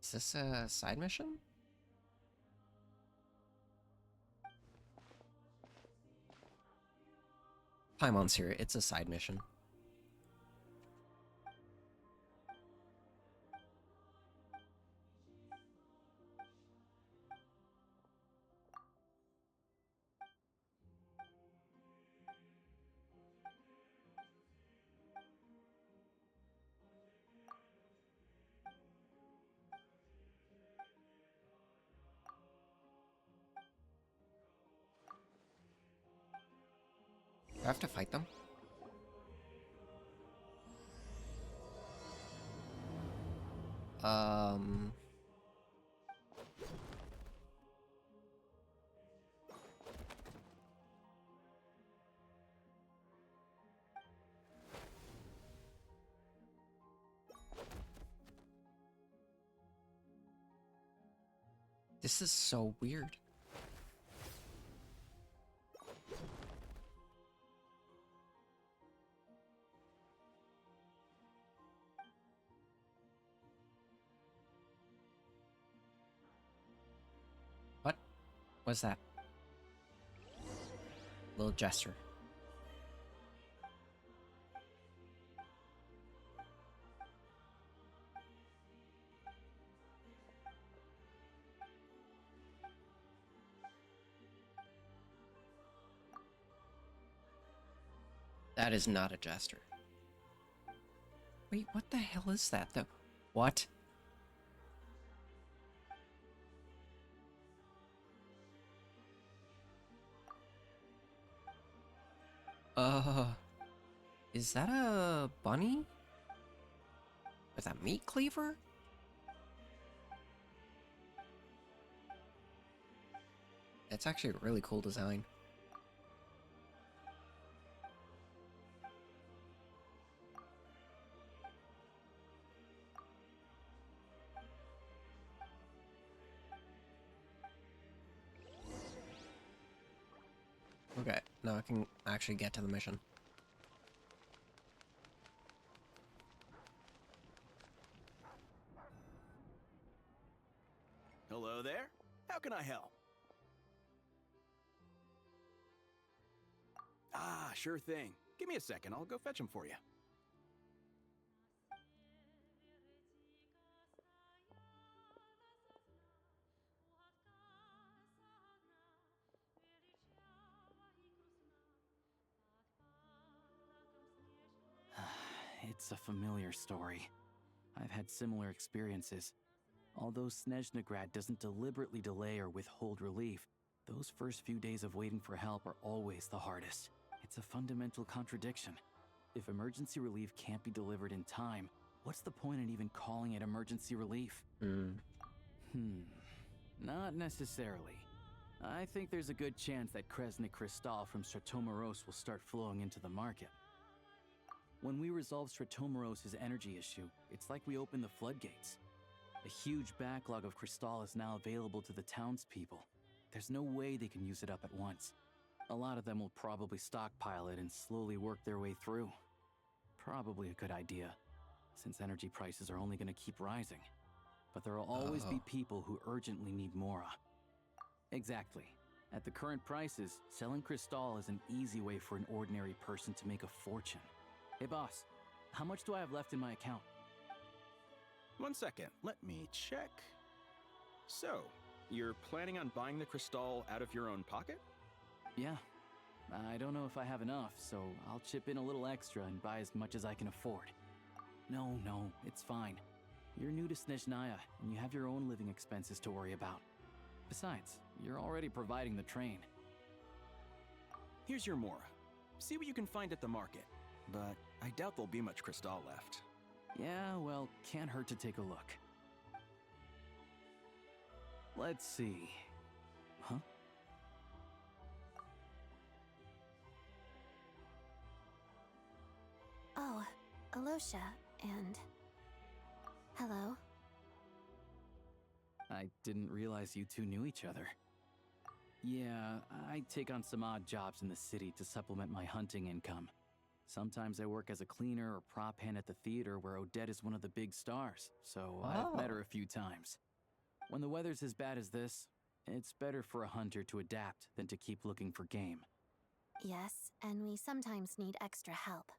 [SPEAKER 1] Is this a side mission? Paimon's here. It's a side mission. Do I have to fight them? This is so weird. What? What's that? Little gesture. That is not a gesture. Wait, what the hell is that though? What? Is that a bunny? With a meat cleaver? It's actually a really cool design. Okay, now I can actually get to the mission.
[SPEAKER 8] Hello there. How can I help? Ah, sure thing. Give me a second. I'll go fetch him for you.
[SPEAKER 4] It's a familiar story. I've had similar experiences. Although Snezhnaya doesn't deliberately delay or withhold relief, those first few days of waiting for help are always the hardest. It's a fundamental contradiction. If emergency relief can't be delivered in time, What's the point in even calling it emergency relief? Not necessarily. I think there's a good chance that Kresnik Crystal from Stratomeros will start flowing into the market. When we resolve Stratomeros' energy issue, it's like we open the floodgates. A huge backlog of Crystal is now available to the townspeople. There's no way they can use it up at once. A lot of them will probably stockpile it and slowly work their way through. Probably a good idea, since energy prices are only going to keep rising. But there will always be people who urgently need Mora. Exactly. At the current prices, selling Crystal is an easy way for an ordinary person to make a fortune. Hey boss, how much do I have left in my account?
[SPEAKER 8] 1 second, let me check. So, you're planning on buying the Crystal out of your own pocket?
[SPEAKER 4] Yeah. I don't know if I have enough, so I'll chip in a little extra and buy as much as I can afford. No, it's fine. You're new to Snezhnaya, and you have your own living expenses to worry about. Besides, you're already providing the train.
[SPEAKER 8] Here's your Mora. See what you can find at the market. But I doubt there'll be much Crystal left.
[SPEAKER 4] Yeah, well, can't hurt to take a look. Let's see. Huh?
[SPEAKER 3] Oh, Alosha, and... Hello.
[SPEAKER 4] I didn't realize you two knew each other. Yeah, I take on some odd jobs in the city to supplement my hunting income. Sometimes I work as a cleaner or prop hand at the theater where Odette is one of the big stars, so I've met her a few times. When the weather's as bad as this, it's better for a hunter to adapt than to keep looking for game.
[SPEAKER 3] Yes, and we sometimes need extra help.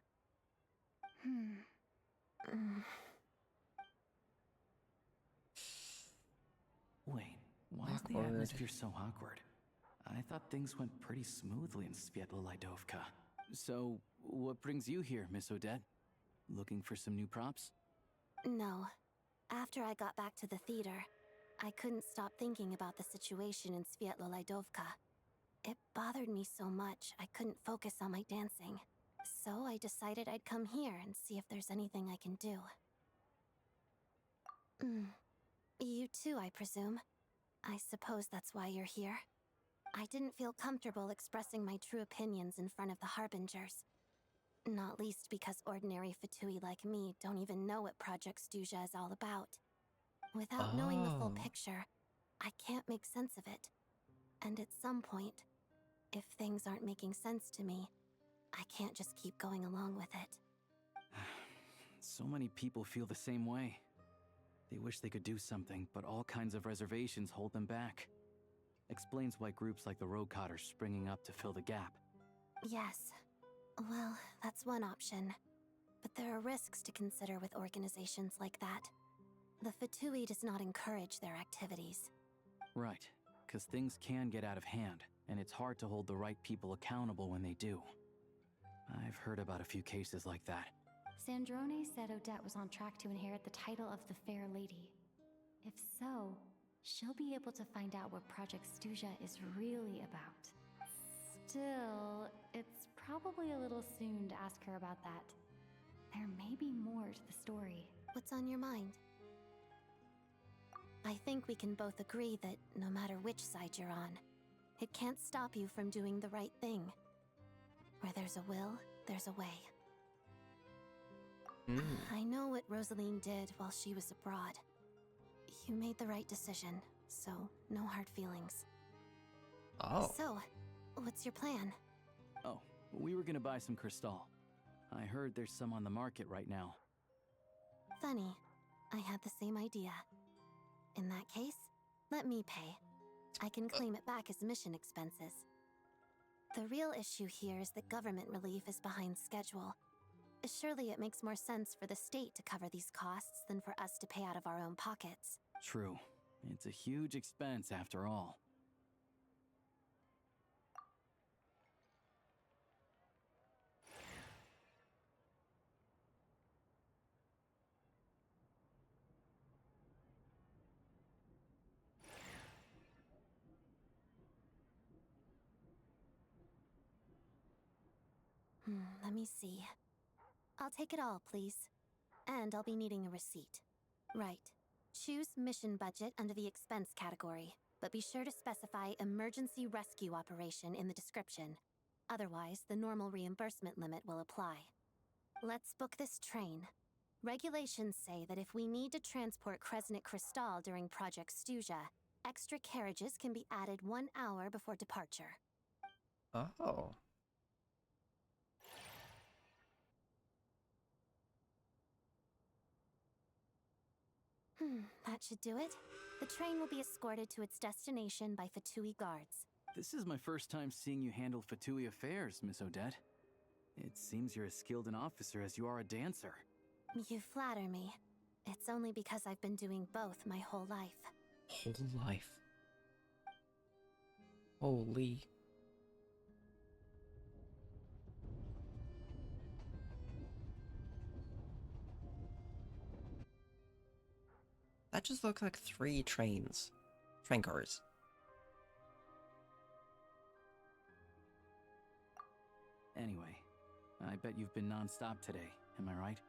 [SPEAKER 4] Wait, why is the atmosphere so awkward? I thought things went pretty smoothly in Svietlolaidovka. So, what brings you here, Miss Odette? Looking for some new props?
[SPEAKER 3] No. After I got back to the theater, I couldn't stop thinking about the situation in Svietlolaidovka. It bothered me so much, I couldn't focus on my dancing. So I decided I'd come here and see if there's anything I can do. You too, I presume. I suppose that's why you're here. I didn't feel comfortable expressing my true opinions in front of the Harbingers. Not least because ordinary Fatui like me don't even know what Project Stuzha is all about. Without knowing the full picture, I can't make sense of it. And at some point, if things aren't making sense to me, I can't just keep going along with it.
[SPEAKER 4] So many people feel the same way. They wish they could do something, but all kinds of reservations hold them back. Explains why groups like the Rokot are springing up to fill the gap.
[SPEAKER 3] Yes. Well, that's one option. But there are risks to consider with organizations like that. The Fatui does not encourage their activities.
[SPEAKER 4] Right, because things can get out of hand, and it's hard to hold the right people accountable when they do. I've heard about a few cases like that.
[SPEAKER 2] Sandrone said Odette was on track to inherit the title of the Fair Lady. If so, she'll be able to find out what Project Stuzha is really about. Still, it's probably a little soon to ask her about that. There may be more to the story.
[SPEAKER 3] What's on your mind? I think we can both agree that no matter which side you're on, it can't stop you from doing the right thing. Where there's a will, there's a way. I know what Rosaline did while she was abroad. You made the right decision, so no hard feelings. So, what's your plan?
[SPEAKER 4] Oh, we were gonna buy some Crystal. I heard there's some on the market right now.
[SPEAKER 3] Funny. I had the same idea. In that case, let me pay. I can claim it back as mission expenses. The real issue here is that government relief is behind schedule. Surely it makes more sense for the state to cover these costs than for us to pay out of our own pockets.
[SPEAKER 4] True. It's a huge expense after all.
[SPEAKER 3] Let me see. I'll take it all, please. And I'll be needing a receipt. Right. Choose mission budget under the expense category, but be sure to specify emergency rescue operation in the description. Otherwise, the normal reimbursement limit will apply. Let's book this train. Regulations say that if we need to transport Kresnik Crystal during Project Stuja, extra carriages can be added 1 hour before departure.
[SPEAKER 1] Oh.
[SPEAKER 3] That should do it. The train will be escorted to its destination by Fatui guards.
[SPEAKER 4] This is my first time seeing you handle Fatui affairs, Miss Odette. It seems you're as skilled an officer as you are a dancer.
[SPEAKER 3] You flatter me. It's only because I've been doing both my whole life.
[SPEAKER 1] Whole life. Holy. That just looks like 3 trains. Train cars.
[SPEAKER 4] Anyway, I bet you've been non-stop today, am I right?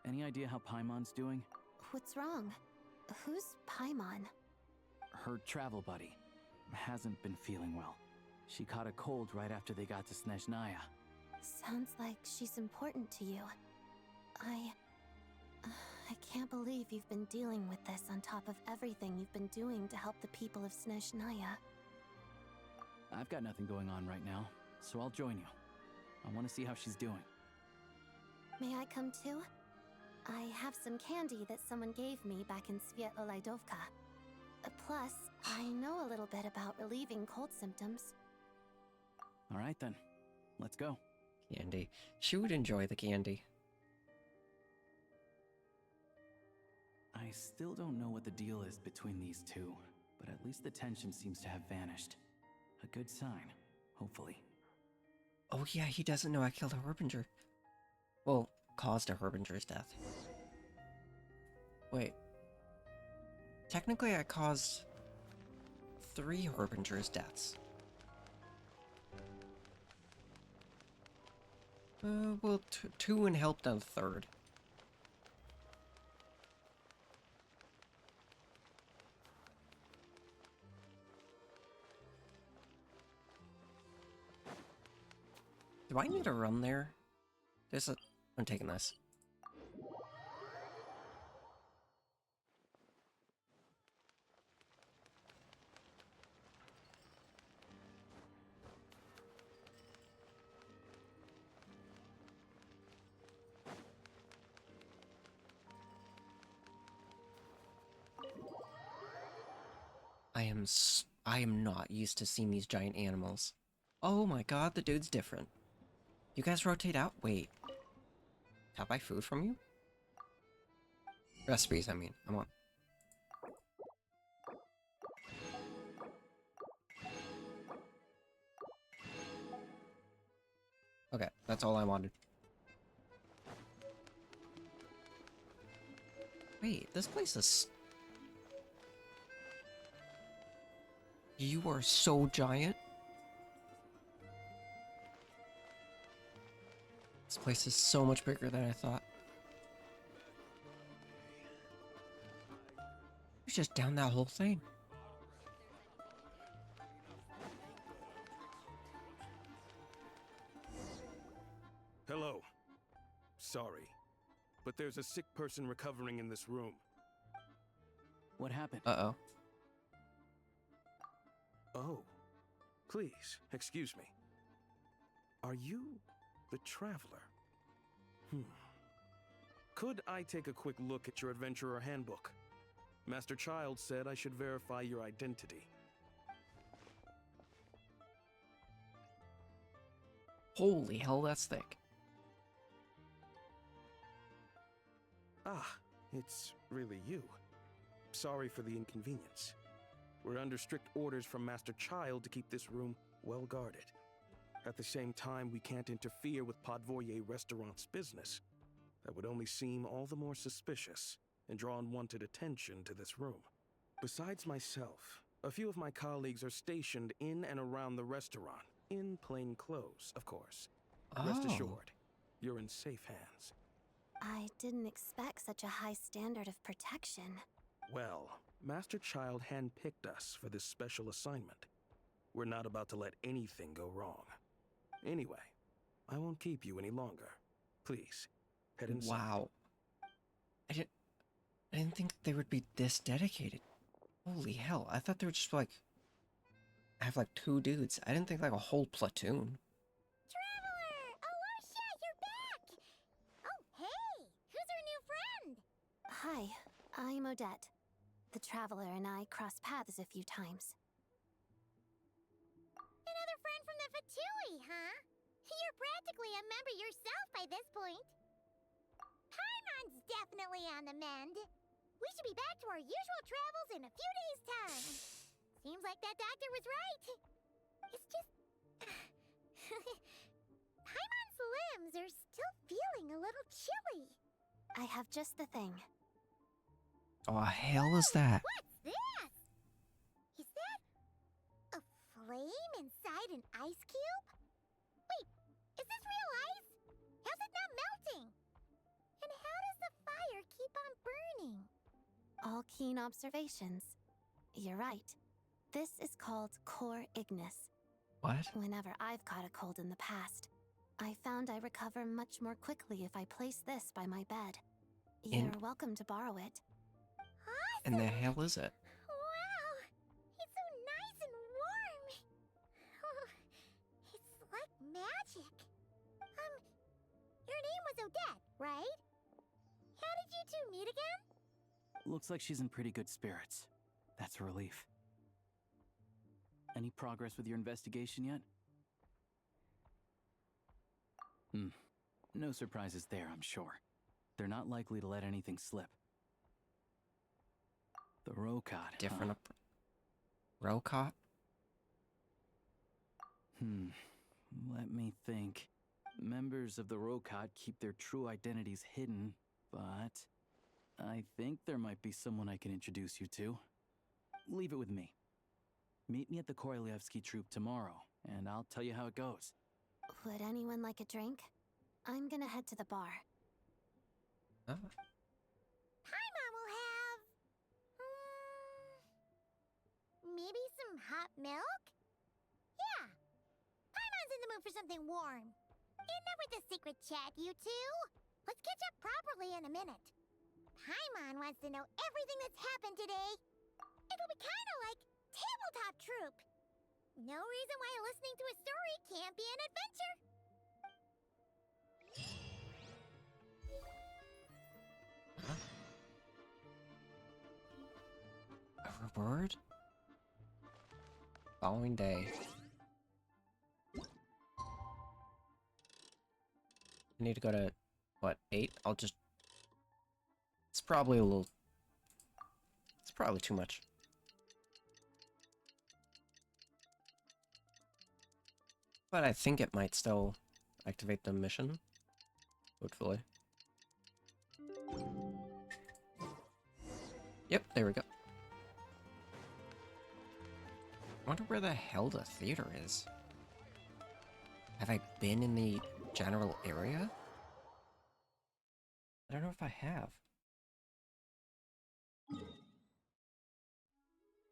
[SPEAKER 4] Any idea how Paimon's doing?
[SPEAKER 3] What's wrong? Who's Paimon?
[SPEAKER 4] Her travel buddy hasn't been feeling well. She caught a cold right after they got to Snezhnaya.
[SPEAKER 3] Sounds like she's important to you. I can't believe you've been dealing with this on top of everything you've been doing to help the people of Snezhnaya.
[SPEAKER 4] I've got nothing going on right now, so I'll join you. I want to see how she's doing.
[SPEAKER 3] May I come too? I have some candy that someone gave me back in Svietlolaidovka. Plus, I know a little bit about relieving cold symptoms.
[SPEAKER 4] All right then, let's go.
[SPEAKER 1] Candy. She would enjoy the candy.
[SPEAKER 4] I still don't know what the deal is between these two, but at least the tension seems to have vanished. A good sign, hopefully.
[SPEAKER 1] Oh yeah, he doesn't know I killed a Harbinger. Well, caused a Harbinger's death. Wait. Technically I caused 3 Harbinger's deaths. Well, 2 and helped on the 3rd. Do I need to run there? I'm taking this. I am not used to seeing these giant animals. Oh my god, the dude's different. You guys rotate out? Wait. Can I buy food from you? Recipes, I mean. I'm on. Okay, that's all I wanted. Wait, this place is... You are so giant. This place is so much bigger than I thought. You're just down that whole thing.
[SPEAKER 9] Hello. Sorry, but there's a sick person recovering in this room.
[SPEAKER 4] What happened?
[SPEAKER 1] Uh-oh.
[SPEAKER 9] Oh, please, excuse me. Are you the Traveler? Could I take a quick look at your Adventurer Handbook? Master Child said I should verify your identity.
[SPEAKER 1] Holy hell, that's thick.
[SPEAKER 9] Ah, it's really you. Sorry for the inconvenience. We're under strict orders from Master Child to keep this room well guarded. At the same time, we can't interfere with Podvoye Restaurant's business. That would only seem all the more suspicious and draw unwanted attention to this room. Besides myself, a few of my colleagues are stationed in and around the restaurant, in plain clothes, of course. Rest assured, you're in safe hands.
[SPEAKER 3] I didn't expect such a high standard of protection.
[SPEAKER 9] Well, Master Child handpicked us for this special assignment. We're not about to let anything go wrong. Anyway, I won't keep you any longer. Please, head inside.
[SPEAKER 1] Wow. I didn't think they would be this dedicated. Holy hell, I thought they were just like... have like 2 dudes. I didn't think like a whole platoon.
[SPEAKER 5] Traveler! Aloysia, you're back! Oh, hey! Who's our new friend?
[SPEAKER 3] Hi, I'm Odette. The Traveler and I crossed paths a few times.
[SPEAKER 5] Another friend from the Fatui, huh? You're practically a member yourself by this point. Paimon's definitely on the mend. We should be back to our usual travels in a few days' time. Seems like that doctor was right. It's just... Paimon's limbs are still feeling a little chilly.
[SPEAKER 3] I have just the thing.
[SPEAKER 1] Oh, hell is that?
[SPEAKER 5] What's this? Is that a flame inside an ice cube? Wait, is this real ice? How's it not melting? And how does the fire keep on burning?
[SPEAKER 3] All keen observations. You're right. This is called Core Ignis.
[SPEAKER 1] What?
[SPEAKER 3] Whenever I've caught a cold in the past, I found I recover much more quickly if I place this by my bed. You're welcome to borrow it.
[SPEAKER 1] And the hell is it?
[SPEAKER 5] Wow, it's so nice and warm. Oh, it's like magic. Your name was Odette, right? How did you two meet again?
[SPEAKER 4] Looks like she's in pretty good spirits. That's a relief. Any progress with your investigation yet? No surprises there, I'm sure. They're not likely to let anything slip. The Rokot,
[SPEAKER 1] Different Rokot?
[SPEAKER 4] Let me think. Members of the Rokot keep their true identities hidden, but I think there might be someone I can introduce you to. Leave it with me. Meet me at the Korolyevsky troop tomorrow, and I'll tell you how it goes.
[SPEAKER 3] Would anyone like a drink? I'm gonna head to the bar.
[SPEAKER 1] Oh.
[SPEAKER 5] Paimon will have... maybe some hot milk? Yeah. Paimon's in the mood for something warm. Enough with the secret chat, you two. Let's catch up properly in a minute. Paimon wants to know everything that's happened today. It'll be kind of like tabletop troop. No reason why listening to a story can't be an adventure.
[SPEAKER 1] A reward? Following day. I need to go to, what, 8? I'll just... It's probably a little... It's probably too much. But I think it might still activate the mission. Hopefully. Yep, there we go. I wonder where the hell the theater is. Have I been in the general area? I don't know if I have.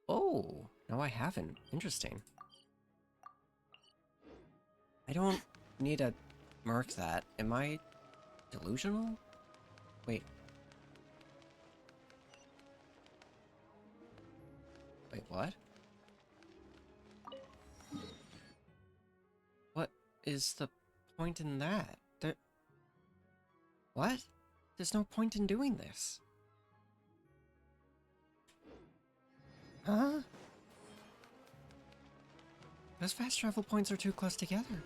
[SPEAKER 1] Oh, no I haven't. Interesting. I don't need to mark that. Am I delusional? Wait. Wait, what? What is the point in that? What? There's no point in doing this. Huh? Those fast travel points are too close together.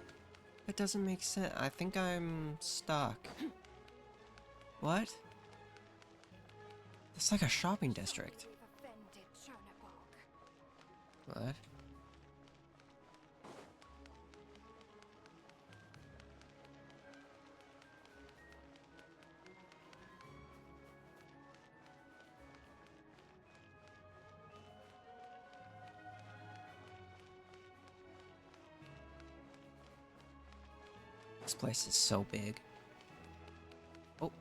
[SPEAKER 1] It doesn't make sense. I think I'm stuck. What? It's like a shopping district. What? This place is so big. Oh,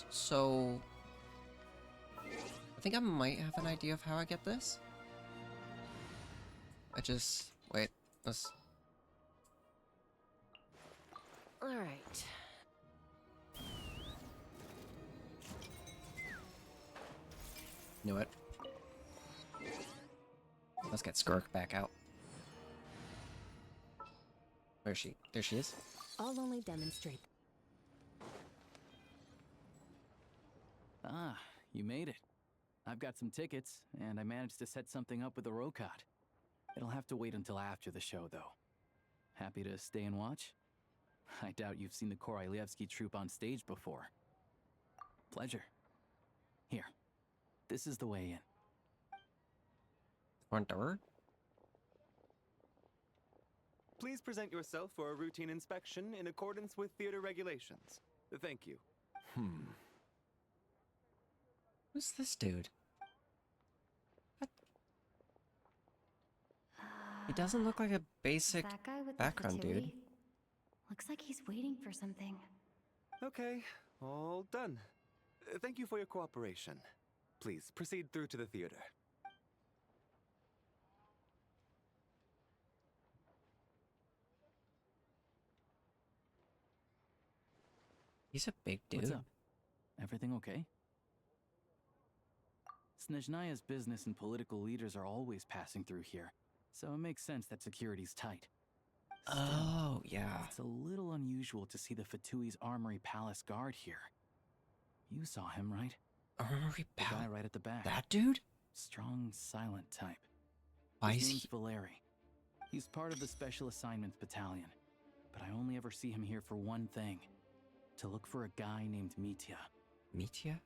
[SPEAKER 1] So I think I might have an idea of how I get this. Wait, let's...
[SPEAKER 3] Alright.
[SPEAKER 1] Knew it. Let's get Skirk back out. Where is she? There she is.
[SPEAKER 7] I'll only demonstrate.
[SPEAKER 4] Ah, you made it. I've got some tickets, and I managed to set something up with the Rokot. It'll have to wait until after the show, though. Happy to stay and watch? I doubt you've seen the Korylevsky troupe on stage before. Pleasure. Here. This is the way in.
[SPEAKER 1] Front door?
[SPEAKER 10] Please present yourself for a routine inspection in accordance with theater regulations. Thank you.
[SPEAKER 1] Who's this dude? What? He doesn't look like a basic
[SPEAKER 2] That guy with
[SPEAKER 1] background
[SPEAKER 2] the
[SPEAKER 1] dude.
[SPEAKER 2] patootie? Looks like he's waiting for something.
[SPEAKER 10] Okay, all done. Thank you for your cooperation. Please proceed through to the theater.
[SPEAKER 1] He's a big dude.
[SPEAKER 4] What's up? Everything okay? Snezhnaya's business and political leaders are always passing through here, so it makes sense that security's tight. Still,
[SPEAKER 1] Oh, yeah.
[SPEAKER 4] it's a little unusual to see the Fatui's Armory Palace guard here. You saw him, right?
[SPEAKER 1] Armory
[SPEAKER 4] The guy
[SPEAKER 1] Palace.
[SPEAKER 4] right at the back.
[SPEAKER 1] That dude?
[SPEAKER 4] Strong, silent type.
[SPEAKER 1] Why
[SPEAKER 4] His
[SPEAKER 1] is
[SPEAKER 4] name's
[SPEAKER 1] he...
[SPEAKER 4] Valeri. He's part of the Special Assignments Battalion, but I only ever see him here for one thing. To look for a guy named Mitya.
[SPEAKER 1] Mitya?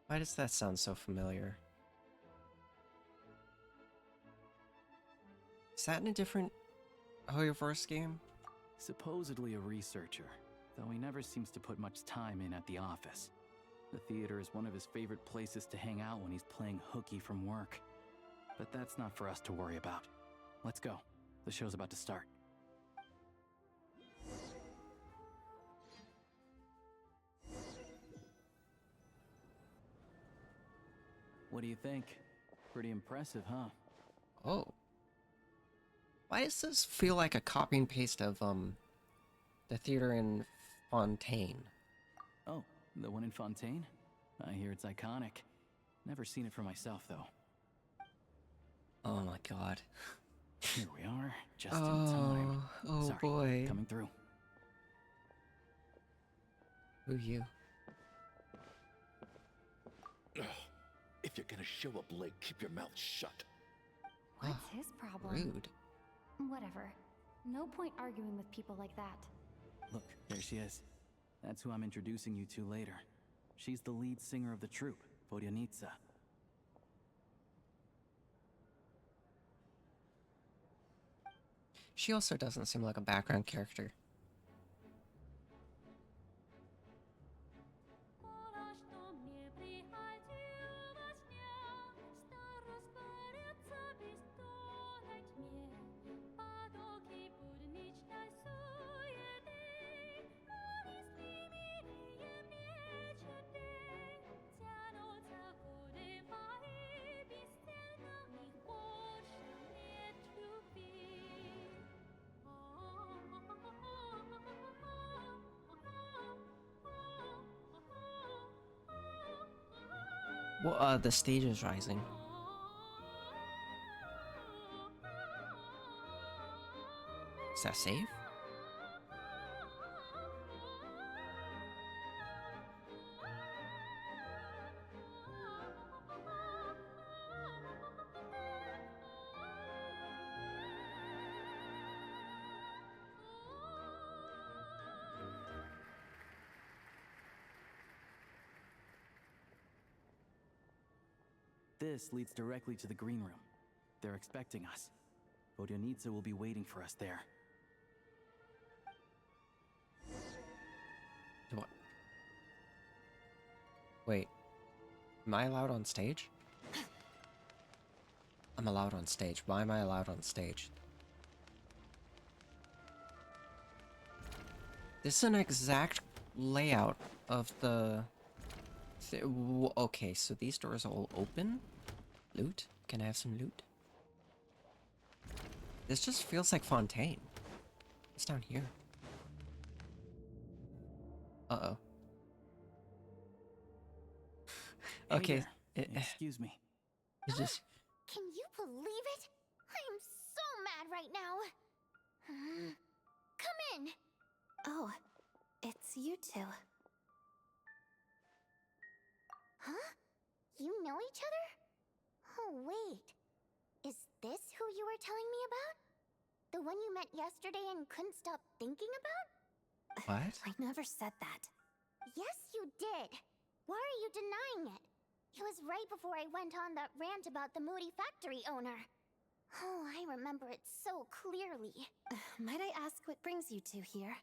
[SPEAKER 1] Why does that sound so familiar? Is that in a different Hoyoverse game?
[SPEAKER 4] Supposedly a researcher, though he never seems to put much time in at the office. The theater is one of his favorite places to hang out when he's playing hooky from work. But that's not for us to worry about. Let's go. The show's about to start. What do you think? Pretty impressive, huh?
[SPEAKER 1] Oh. Why does this feel like a copy and paste of, the theater in Fontaine?
[SPEAKER 4] Oh, the one in Fontaine? I hear it's iconic. Never seen it for myself, though.
[SPEAKER 1] Oh my god.
[SPEAKER 4] Here we are, just in time.
[SPEAKER 1] Oh
[SPEAKER 4] Sorry,
[SPEAKER 1] boy.
[SPEAKER 4] coming through.
[SPEAKER 1] Who you?
[SPEAKER 11] If you're gonna show up late, keep your mouth shut.
[SPEAKER 2] What's his problem?
[SPEAKER 1] Rude.
[SPEAKER 2] Whatever. No point arguing with people like that.
[SPEAKER 4] Look, there she is. That's who I'm introducing you to later. She's the lead singer of the troupe, Vodyanitsa.
[SPEAKER 1] She also doesn't seem like a background character. Well, the stage is rising. Is that safe?
[SPEAKER 4] This leads directly to the green room. They're expecting us. Vodyanitsa will be waiting for us there.
[SPEAKER 1] What? Wait. Am I allowed on stage? I'm allowed on stage. Why am I allowed on stage? This is an exact layout of the... Okay, so these doors all open? Loot? Can I have some loot? This just feels like Fontaine. What's down here? Uh-oh.
[SPEAKER 4] Hey
[SPEAKER 1] Okay.
[SPEAKER 4] there. Excuse me.
[SPEAKER 1] It's just...
[SPEAKER 2] Can you believe it? I am so mad right now. Come in.
[SPEAKER 3] Oh, it's you two.
[SPEAKER 2] Huh? You know each other? Oh, wait. Is this who you were telling me about? The one you met yesterday and couldn't stop thinking about?
[SPEAKER 1] What?
[SPEAKER 3] I never said that.
[SPEAKER 2] Yes, you did. Why are you denying it? It was right before I went on that rant about the moody factory owner. Oh, I remember it so clearly.
[SPEAKER 3] Might I ask what brings you two here?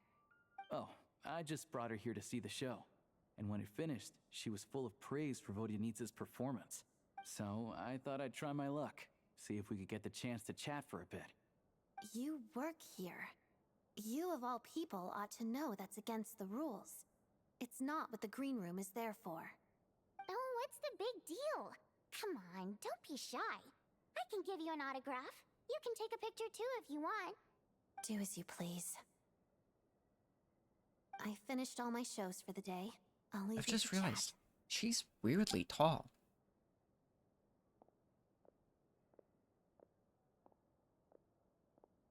[SPEAKER 4] Oh, I just brought her here to see the show. And when it finished, she was full of praise for Vodyanitsa's performance. So I thought I'd try my luck, see if we could get the chance to chat for a bit.
[SPEAKER 3] You work here. You of all people ought to know that's against the rules. It's not what the green room is there for.
[SPEAKER 2] Oh, what's the big deal? Come on, don't be shy. I can give you an autograph. You can take a picture too if you want.
[SPEAKER 3] Do as you please. I finished all my shows for the day. I'll leave
[SPEAKER 1] I've
[SPEAKER 3] you
[SPEAKER 1] just
[SPEAKER 3] to
[SPEAKER 1] realized
[SPEAKER 3] chat.
[SPEAKER 1] she's weirdly tall.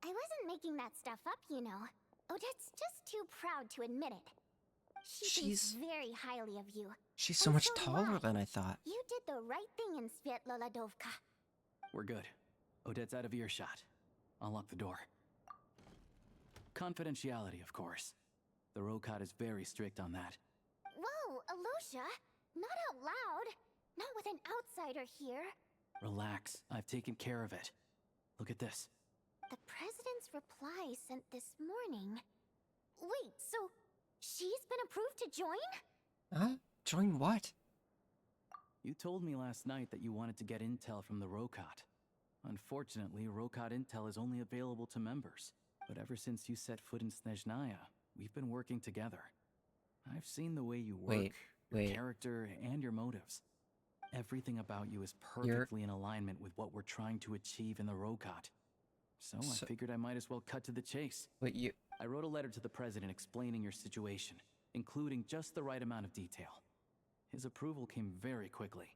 [SPEAKER 2] I wasn't making that stuff up, you know. Odette's just too proud to admit it. She thinks very highly of you.
[SPEAKER 1] She's so
[SPEAKER 2] And
[SPEAKER 1] much
[SPEAKER 2] so do
[SPEAKER 1] taller
[SPEAKER 2] I.
[SPEAKER 1] than I thought.
[SPEAKER 2] You did the right thing in Svietloladovka.
[SPEAKER 4] We're good. Odette's out of earshot. I'll lock the door. Confidentiality, of course. The Rokot is very strict on that.
[SPEAKER 2] Whoa, Alosha! Not out loud! Not with an outsider here!
[SPEAKER 4] Relax, I've taken care of it. Look at this.
[SPEAKER 2] The President's reply sent this morning. Wait, so she's been approved to join?
[SPEAKER 1] Huh? Join what?
[SPEAKER 4] You told me last night that you wanted to get intel from the Rokot. Unfortunately, Rokot intel is only available to members. But ever since you set foot in Snezhnaya, we've been working together. I've seen the way you work, your character, and your motives. Everything about you is perfectly in alignment with what we're trying to achieve in the Rokot. So I figured I might as well cut to the chase. I wrote a letter to the President explaining your situation, including just the right amount of detail. His approval came very quickly.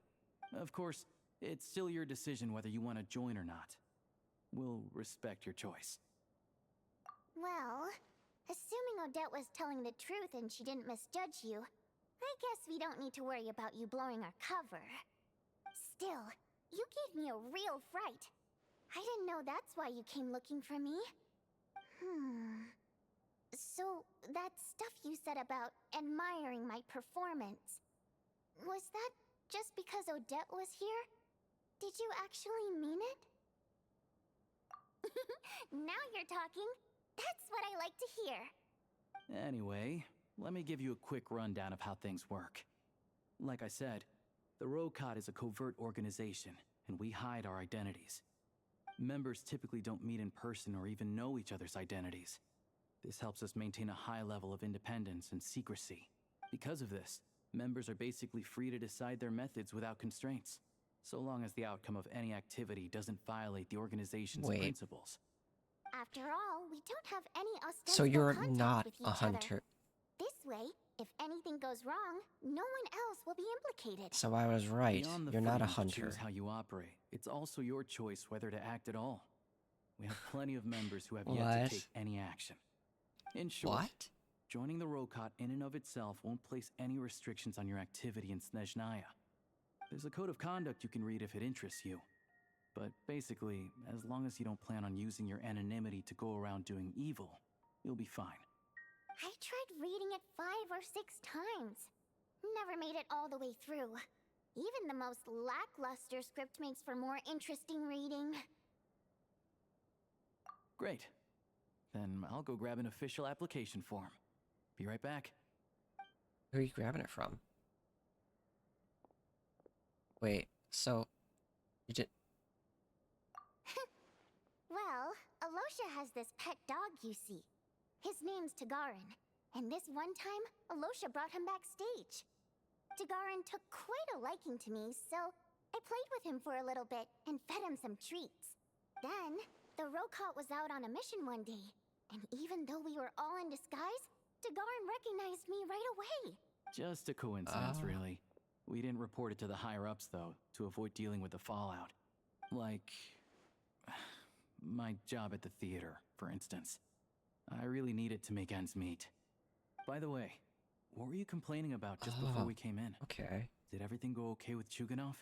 [SPEAKER 4] Of course, it's still your decision whether you want to join or not. We'll respect your choice.
[SPEAKER 2] Well, assuming Odette was telling the truth and she didn't misjudge you, I guess we don't need to worry about you blowing our cover. Still, you gave me a real fright. I didn't know that's why you came looking for me. So, that stuff you said about admiring my performance, was that just because Odette was here? Did you actually mean it? Now you're talking. That's what I like to hear.
[SPEAKER 4] Anyway, let me give you a quick rundown of how things work. Like I said, the Rokot is a covert organization, and we hide our identities. Members typically don't meet in person or even know each other's identities. This helps us maintain a high level of independence and secrecy. Because of this, members are basically free to decide their methods without constraints, so long as the outcome of any activity doesn't violate the organization's principles.
[SPEAKER 2] After all, we don't have any ostensible
[SPEAKER 1] So you're
[SPEAKER 2] contact
[SPEAKER 1] not
[SPEAKER 2] with
[SPEAKER 1] a
[SPEAKER 2] each
[SPEAKER 1] hunter.
[SPEAKER 2] other. This way, if anything goes wrong, no one else will be implicated.
[SPEAKER 1] So I was right.
[SPEAKER 4] Beyond the
[SPEAKER 1] You're not a
[SPEAKER 4] freedom to
[SPEAKER 1] hunter.
[SPEAKER 4] choose how you operate, it's also your choice whether to act at all. We have plenty of members who have yet to take any action. In short, joining the Rokot in and of itself won't place any restrictions on your activity in Snezhnaya. There's a code of conduct you can read if it interests you. But basically, as long as you don't plan on using your anonymity to go around doing evil, you'll be fine.
[SPEAKER 2] I tried reading it 5 or 6 times. Never made it all the way through. Even the most lackluster script makes for more interesting reading.
[SPEAKER 4] Great. Then I'll go grab an official application form. Be right back.
[SPEAKER 1] Who are you grabbing it from? Wait, so... You did...
[SPEAKER 2] Well, Alosha has this pet dog, you see. His name's Tagarin.
[SPEAKER 12] And this one time, Alosha brought him backstage. Dagaran took quite a liking to me, so I played with him for a little bit and fed him some treats. Then, the Rokot was out on a mission one day, and even though we were all in disguise, Dagaran recognized me right away.
[SPEAKER 4] Just a coincidence, really. We didn't report it to the higher-ups, though, to avoid dealing with the fallout. Like... my job at the theater, for instance. I really needed to make ends meet. By the way, what were you complaining about just before we came in?
[SPEAKER 1] Okay.
[SPEAKER 4] Did everything go okay with Chuganov?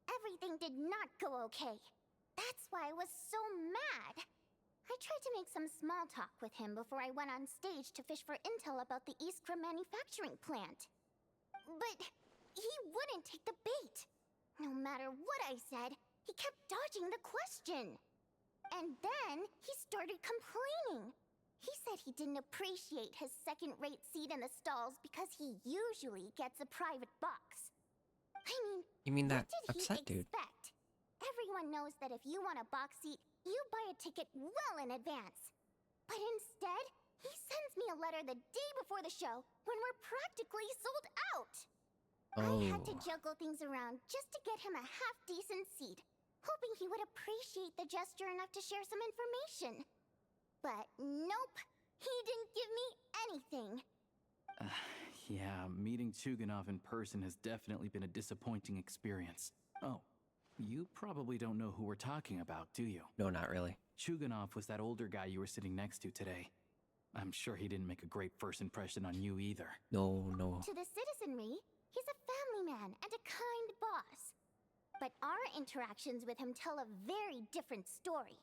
[SPEAKER 12] Everything did not go okay. That's why I was so mad. I tried to make some small talk with him before I went on stage to fish for intel about the Iskra manufacturing plant. But he wouldn't take the bait. No matter what I said, he kept dodging the question. And then he started complaining. He said he didn't appreciate his second-rate seat in the stalls because he usually gets a private box. I mean,
[SPEAKER 1] You mean that
[SPEAKER 12] what did
[SPEAKER 1] upset
[SPEAKER 12] he
[SPEAKER 1] dude?
[SPEAKER 12] expect? Everyone knows that if you want a box seat, you buy a ticket well in advance. But instead, he sends me a letter the day before the show when we're practically sold out. I had to juggle things around just to get him a half-decent seat, hoping he would appreciate the gesture enough to share some information. But nope, he didn't give me anything.
[SPEAKER 4] Yeah, meeting Chuganov in person has definitely been a disappointing experience. Oh, you probably don't know who we're talking about, do you?
[SPEAKER 1] No, not really.
[SPEAKER 4] Chuganov was that older guy you were sitting next to today. I'm sure he didn't make a great first impression on you either.
[SPEAKER 1] No.
[SPEAKER 12] To the citizenry, he's a family man and a kind boss. But our interactions with him tell a very different story.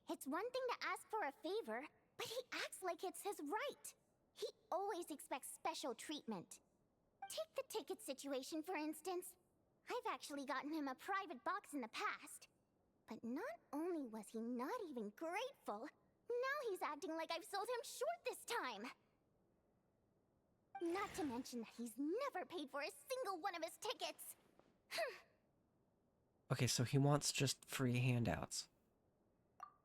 [SPEAKER 12] It's one thing to ask for a favor, but he acts like it's his right. He always expects special treatment. Take the ticket situation, for instance. I've actually gotten him a private box in the past. But not only was he not even grateful, now he's acting like I've sold him short this time. Not to mention that he's never paid for a single one of his tickets.
[SPEAKER 1] Okay, so he wants just free handouts.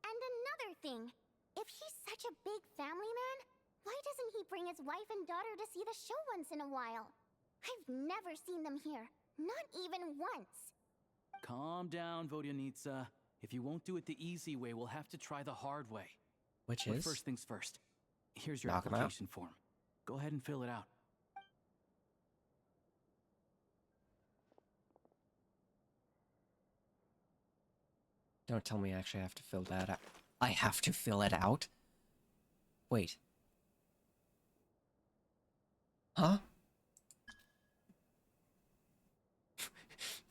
[SPEAKER 12] And another thing, if he's such a big family man, why doesn't he bring his wife and daughter to see the show once in a while? I've never seen them here, not even once.
[SPEAKER 4] Calm down, Vodyanitsa. If you won't do it the easy way, we'll have to try the hard way.
[SPEAKER 1] Which
[SPEAKER 4] But
[SPEAKER 1] is?
[SPEAKER 4] first things first. Here's your
[SPEAKER 1] Knock 'em out.
[SPEAKER 4] application form. Go ahead and fill it out.
[SPEAKER 1] Don't tell me I actually have to fill that out. I have to fill it out? Wait. Huh?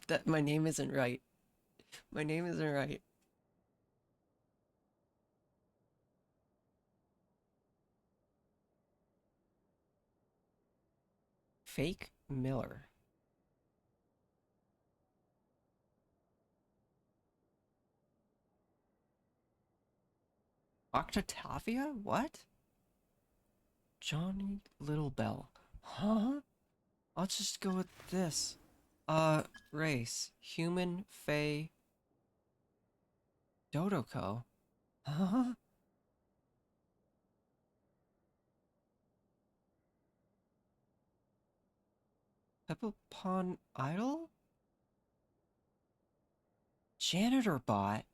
[SPEAKER 1] That my name isn't right. My name isn't right. Fake Miller. Octavia? What? Johnny Little Bell. Huh? I'll just go with this. Race. Human, Fae, Dodoko. Huh? Peppa Pond Idol? Janitor bot?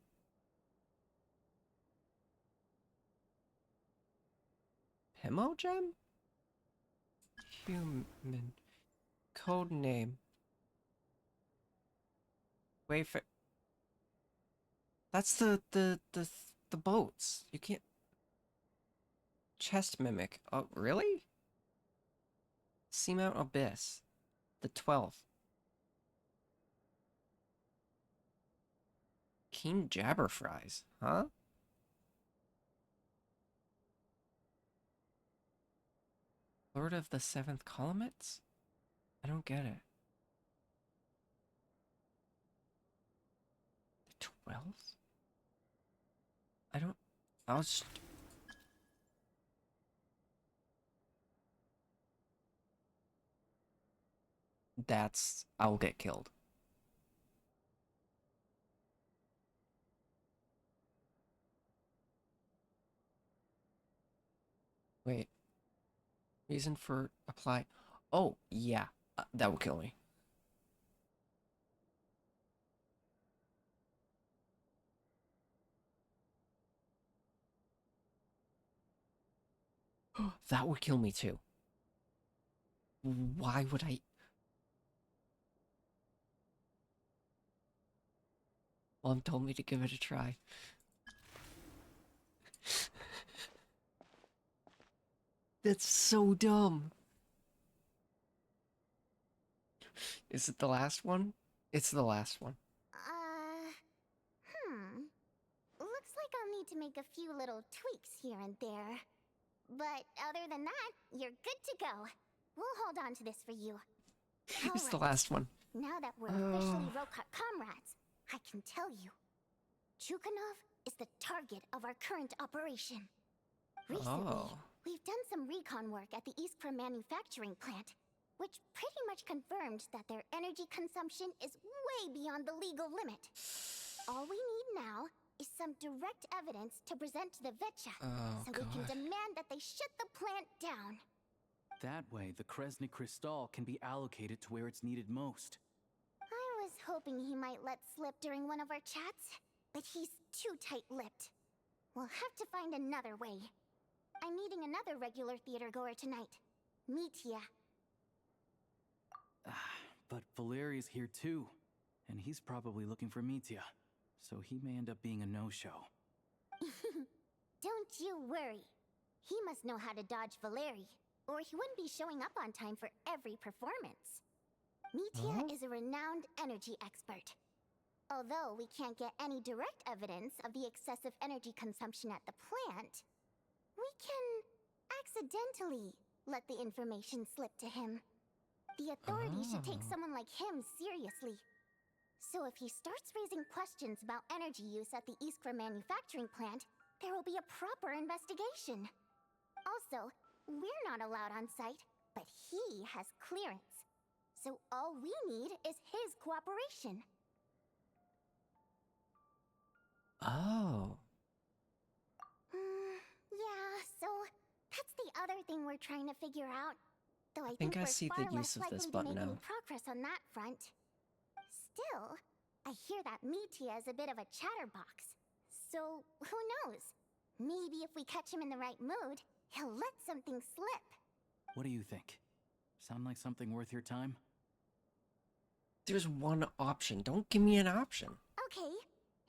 [SPEAKER 1] Hemogem? Human. Code name. Wayfair. That's the boats. You can't. Chest mimic. Oh, really? Seamount Abyss. The 12th. Keen Jabberfries, huh? Lord of the Seventh Columets? I don't get it. The 12th? I don't... I'll just... That's... I'll get killed. Wait, Reason for apply. Oh, yeah. That will kill me. That would kill me too. Why would I? Mom told me to give it a try. That's so dumb. Is it the last one? It's the last one.
[SPEAKER 12] Looks like I'll need to make a few little tweaks here and there. But other than that, you're good to go. We'll hold on to this for you.
[SPEAKER 1] It's the last one.
[SPEAKER 12] Now that we're officially Rokat comrades, I can tell you. Chukhanov is the target of our current operation. Recently, we've done some recon work at the Iskra manufacturing plant, which pretty much confirmed that their energy consumption is way beyond the legal limit. All we need now is some direct evidence to present to the Vetcha, so we can demand that they shut the plant down.
[SPEAKER 4] That way, the Kresny Crystal can be allocated to where it's needed most.
[SPEAKER 12] I was hoping he might let slip during one of our chats, but he's too tight-lipped. We'll have to find another way. I'm meeting another regular theater goer tonight, Mitya.
[SPEAKER 4] But Valeri's here too, and he's probably looking for Mitya, so he may end up being a no-show.
[SPEAKER 12] Don't you worry. He must know how to dodge Valeri, or he wouldn't be showing up on time for every performance. Mitya is a renowned energy expert. Although we can't get any direct evidence of the excessive energy consumption at the plant, we can accidentally let the information slip to him. The authorities should take someone like him seriously. So if he starts raising questions about energy use at the Iskra manufacturing plant, there will be a proper investigation. Also, we're not allowed on site, but he has clearance. So all we need is his cooperation.
[SPEAKER 1] Oh.
[SPEAKER 12] Yeah, so that's the other thing we're trying to figure out. Though I think
[SPEAKER 1] I
[SPEAKER 12] we're
[SPEAKER 1] see
[SPEAKER 12] far
[SPEAKER 1] the
[SPEAKER 12] less
[SPEAKER 1] use of this
[SPEAKER 12] likely to
[SPEAKER 1] button
[SPEAKER 12] make any
[SPEAKER 1] now.
[SPEAKER 12] progress on that front. Still, I hear that Mitya is a bit of a chatterbox. So, who knows? Maybe if we catch him in the right mood, he'll let something slip.
[SPEAKER 4] What do you think? Sound like something worth your time?
[SPEAKER 1] There's one option. Don't give me an option.
[SPEAKER 12] Okay,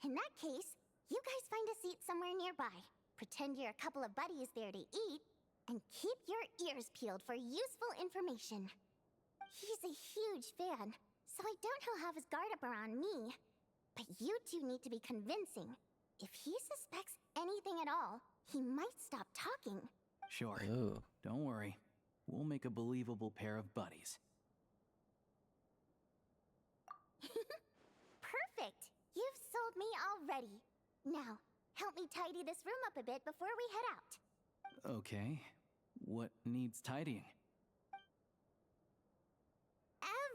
[SPEAKER 12] in that case, you guys find a seat somewhere nearby. Pretend you're a couple of buddies there to eat, and keep your ears peeled for useful information. He's a huge fan, so I doubt he'll have his guard up around me. But you two need to be convincing. If he suspects anything at all, he might stop talking.
[SPEAKER 4] Sure.
[SPEAKER 1] Ooh.
[SPEAKER 4] Don't worry. We'll make a believable pair of buddies.
[SPEAKER 12] Perfect! You've sold me already. Now, help me tidy this room up a bit before we head out.
[SPEAKER 4] Okay. What needs tidying?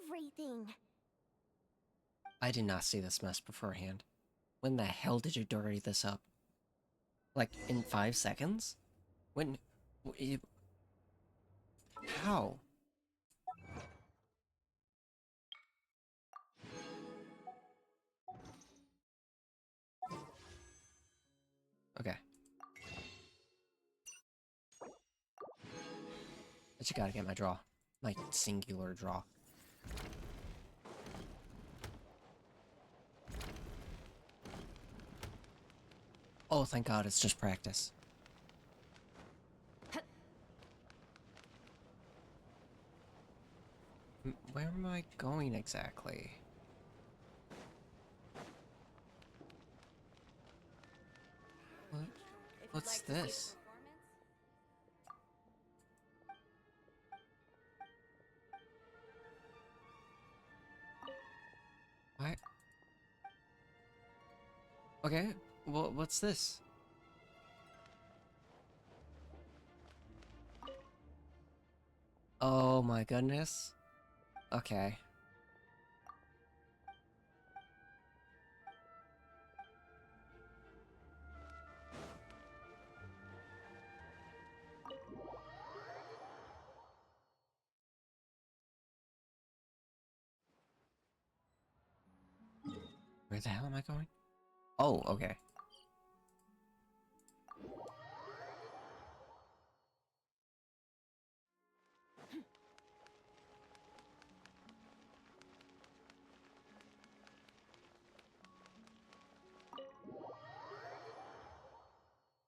[SPEAKER 12] Everything!
[SPEAKER 1] I did not see this mess beforehand. When the hell did you dirty this up? Like, in 5 seconds? When... How? Okay. But you gotta get my draw. My singular draw. Oh, thank God, it's just practice. Where am I going exactly? What's this? Why? Okay, well, what's this? Oh my goodness. Okay. Where the hell am I going? Oh, okay.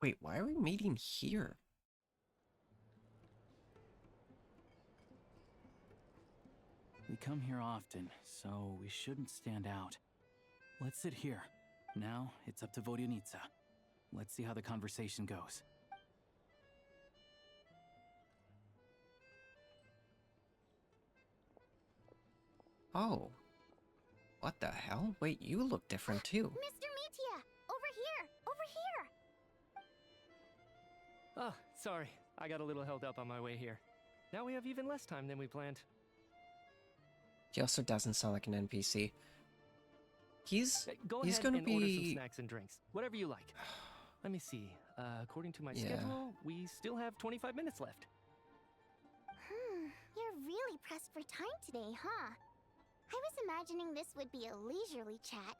[SPEAKER 1] Wait, why are we meeting here?
[SPEAKER 4] We come here often, so we shouldn't stand out. Let's sit here. Now, it's up to Vodyanitsa. Let's see how the conversation goes.
[SPEAKER 1] Oh. What the hell? Wait, you look different too.
[SPEAKER 12] Mr. Metia! Over here! Over here!
[SPEAKER 6] Oh, sorry. I got a little held up on my way here. Now we have even less time than we planned.
[SPEAKER 1] He also doesn't sound like an NPC. He's
[SPEAKER 6] Go
[SPEAKER 1] he's
[SPEAKER 6] ahead
[SPEAKER 1] gonna
[SPEAKER 6] and
[SPEAKER 1] be
[SPEAKER 6] order some snacks and drinks. Whatever you like. Let me see. According to my schedule, we still have 25 minutes left.
[SPEAKER 12] You're really pressed for time today, huh? I was imagining this would be a leisurely chat.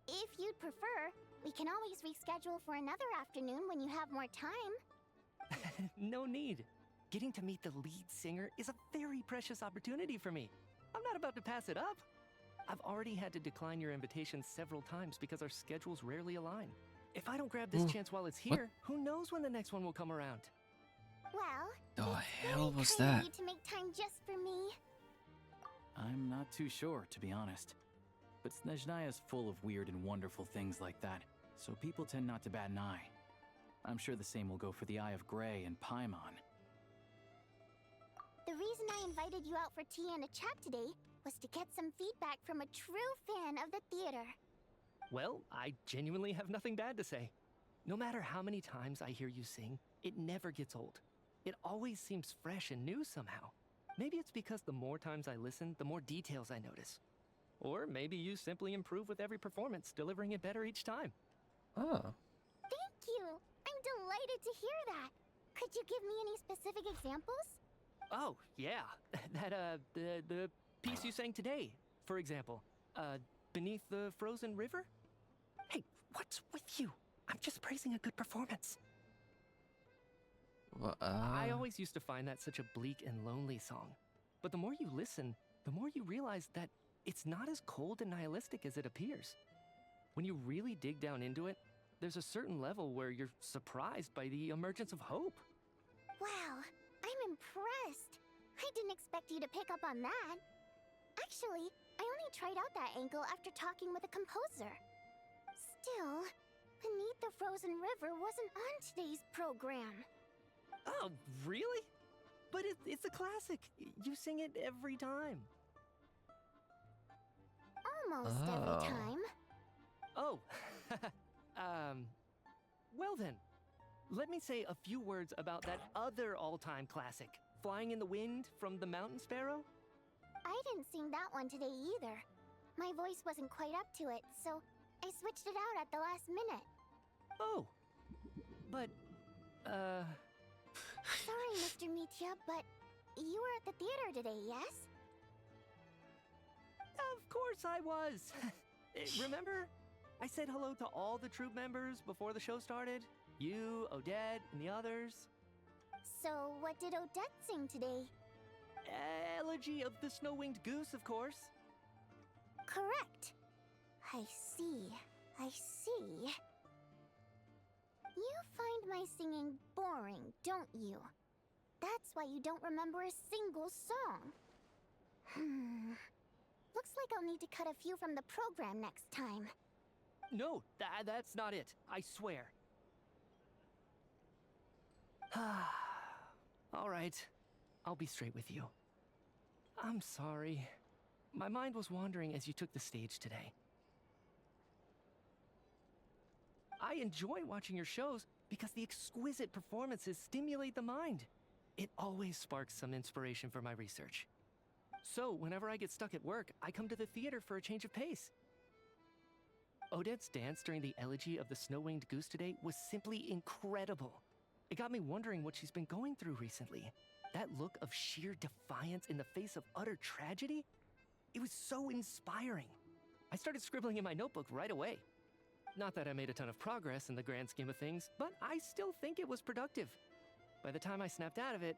[SPEAKER 12] If you'd prefer, we can always reschedule for another afternoon when you have more time.
[SPEAKER 6] No need. Getting to meet the lead singer is a very precious opportunity for me. I'm not about to pass it up. I've already had to decline your invitation several times because our schedules rarely align. If I don't grab this chance while it's here, who knows when the next one will come around?
[SPEAKER 12] Well,
[SPEAKER 1] the
[SPEAKER 12] it's
[SPEAKER 1] hell
[SPEAKER 12] very
[SPEAKER 1] was
[SPEAKER 12] kind of
[SPEAKER 1] that?
[SPEAKER 12] you to make time just for me.
[SPEAKER 4] I'm not too sure, to be honest. But Snezhnaya is full of weird and wonderful things like that, so people tend not to bat an eye. I'm sure the same will go for the Eye of Grey and Paimon.
[SPEAKER 12] The reason I invited you out for tea and a chat today was to get some feedback from a true fan of the theater.
[SPEAKER 6] Well, I genuinely have nothing bad to say. No matter how many times I hear you sing, it never gets old. It always seems fresh and new somehow. Maybe it's because the more times I listen, the more details I notice. Or maybe you simply improve with every performance, delivering it better each time.
[SPEAKER 1] Oh.
[SPEAKER 12] Thank you! I'm delighted to hear that! Could you give me any specific examples?
[SPEAKER 6] Oh, yeah. The piece you sang today, for example. Beneath the Frozen River? Hey, what's with you? I'm just praising a good performance. I always used to find that such a bleak and lonely song. But the more you listen, the more you realize that it's not as cold and nihilistic as it appears. When you really dig down into it, there's a certain level where you're surprised by the emergence of hope.
[SPEAKER 12] Wow, I'm impressed. I didn't expect you to pick up on that. Actually, I only tried out that angle after talking with a composer. Still, Beneath the Frozen River wasn't on today's program.
[SPEAKER 6] Oh, really? But it's a classic. You sing it every time.
[SPEAKER 12] Almost every time.
[SPEAKER 6] Oh, well then. Let me say a few words about that other all-time classic, Flying in the Wind from the Mountain Sparrow.
[SPEAKER 12] I didn't sing that one today either. My voice wasn't quite up to it, so I switched it out at the last minute.
[SPEAKER 6] Oh, but,
[SPEAKER 12] Sorry, Mr. Mitya, but you were at the theater today, yes?
[SPEAKER 6] Of course I was. Remember? I said hello to all the troupe members before the show started. You, Odette, and the others.
[SPEAKER 12] So, what did Odette sing today?
[SPEAKER 6] Elegy of the Snow-Winged Goose, of course.
[SPEAKER 12] Correct. I see. I see. You find my singing boring, don't you? That's why you don't remember a single song. Looks like I'll need to cut a few from the program next time.
[SPEAKER 6] No, that's not it. I swear. All right. I'll be straight with you. I'm sorry. My mind was wandering as you took the stage today. I enjoy watching your shows because the exquisite performances stimulate the mind. It always sparks some inspiration for my research. So, whenever I get stuck at work, I come to the theater for a change of pace. Odette's dance during the elegy of the Snow-Winged Goose today was simply incredible. It got me wondering what she's been going through recently. That look of sheer defiance in the face of utter tragedy? It was so inspiring. I started scribbling in my notebook right away. Not that I made a ton of progress in the grand scheme of things, but I still think it was productive. By the time I snapped out of it,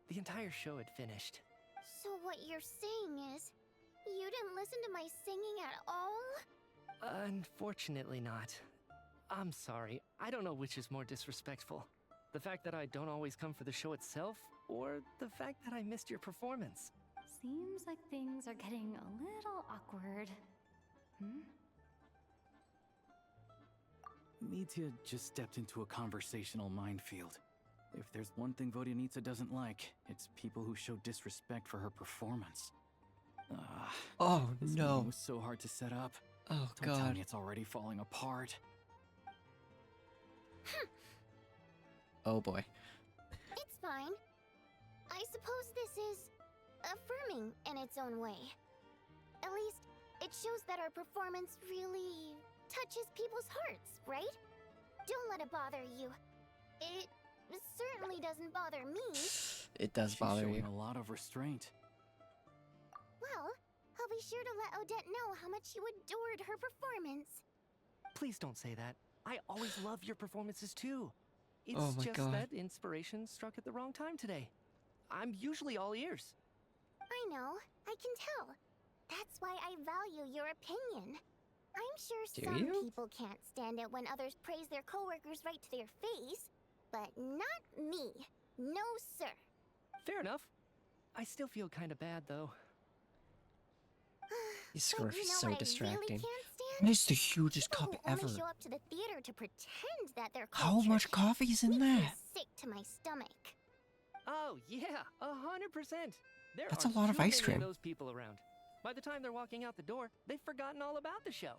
[SPEAKER 6] the entire show had finished.
[SPEAKER 12] So what you're saying is, you didn't listen to my singing at all?
[SPEAKER 6] Unfortunately not. I'm sorry, I don't know which is more disrespectful. The fact that I don't always come for the show itself, or the fact that I missed your performance.
[SPEAKER 2] Seems like things are getting a little awkward.
[SPEAKER 4] Mitya just stepped into a conversational minefield. If there's one thing Vodyanitsa doesn't like, it's people who show disrespect for her performance.
[SPEAKER 1] Oh
[SPEAKER 4] this
[SPEAKER 1] no.
[SPEAKER 4] meeting was so hard to set up.
[SPEAKER 1] Oh
[SPEAKER 4] Don't tell
[SPEAKER 1] god.
[SPEAKER 4] me it's already falling apart.
[SPEAKER 1] Oh boy.
[SPEAKER 12] It's fine. I suppose this is affirming in its own way. At least, it shows that our performance really touches people's hearts, right? Don't let it bother you. It certainly doesn't bother me.
[SPEAKER 1] It does
[SPEAKER 4] She's
[SPEAKER 1] bother
[SPEAKER 4] showing
[SPEAKER 1] you.
[SPEAKER 4] a lot of restraint.
[SPEAKER 12] Well, I'll be sure to let Odette know how much you adored her performance.
[SPEAKER 6] Please don't say that. I always love your performances too. It's
[SPEAKER 1] Oh my
[SPEAKER 6] just
[SPEAKER 1] God.
[SPEAKER 6] that inspiration struck at the wrong time today. I'm usually all ears.
[SPEAKER 12] I know, I can tell. That's why I value your opinion. I'm sure
[SPEAKER 1] Do
[SPEAKER 12] some
[SPEAKER 1] you?
[SPEAKER 12] people can't stand it when others praise their coworkers right to their face, but not me. No, sir.
[SPEAKER 6] Fair enough. I still feel kind of bad though.
[SPEAKER 1] This
[SPEAKER 12] But
[SPEAKER 1] scarf
[SPEAKER 12] you
[SPEAKER 1] is
[SPEAKER 12] know
[SPEAKER 1] so
[SPEAKER 12] what I
[SPEAKER 1] distracting.
[SPEAKER 12] really can't stand?
[SPEAKER 1] And it's the hugest
[SPEAKER 12] People
[SPEAKER 1] cup
[SPEAKER 12] who
[SPEAKER 1] ever.
[SPEAKER 12] only show up to the theater to pretend that they're
[SPEAKER 1] How
[SPEAKER 12] cultured.
[SPEAKER 1] much coffee is in
[SPEAKER 12] Makes me
[SPEAKER 1] that?
[SPEAKER 12] sick to my stomach.
[SPEAKER 6] Oh yeah, 100%. There
[SPEAKER 1] That's
[SPEAKER 6] are
[SPEAKER 1] a lot of
[SPEAKER 6] too
[SPEAKER 1] ice
[SPEAKER 6] many
[SPEAKER 1] cream.
[SPEAKER 6] those people around. By the time they're walking out the door, they've forgotten all about the show.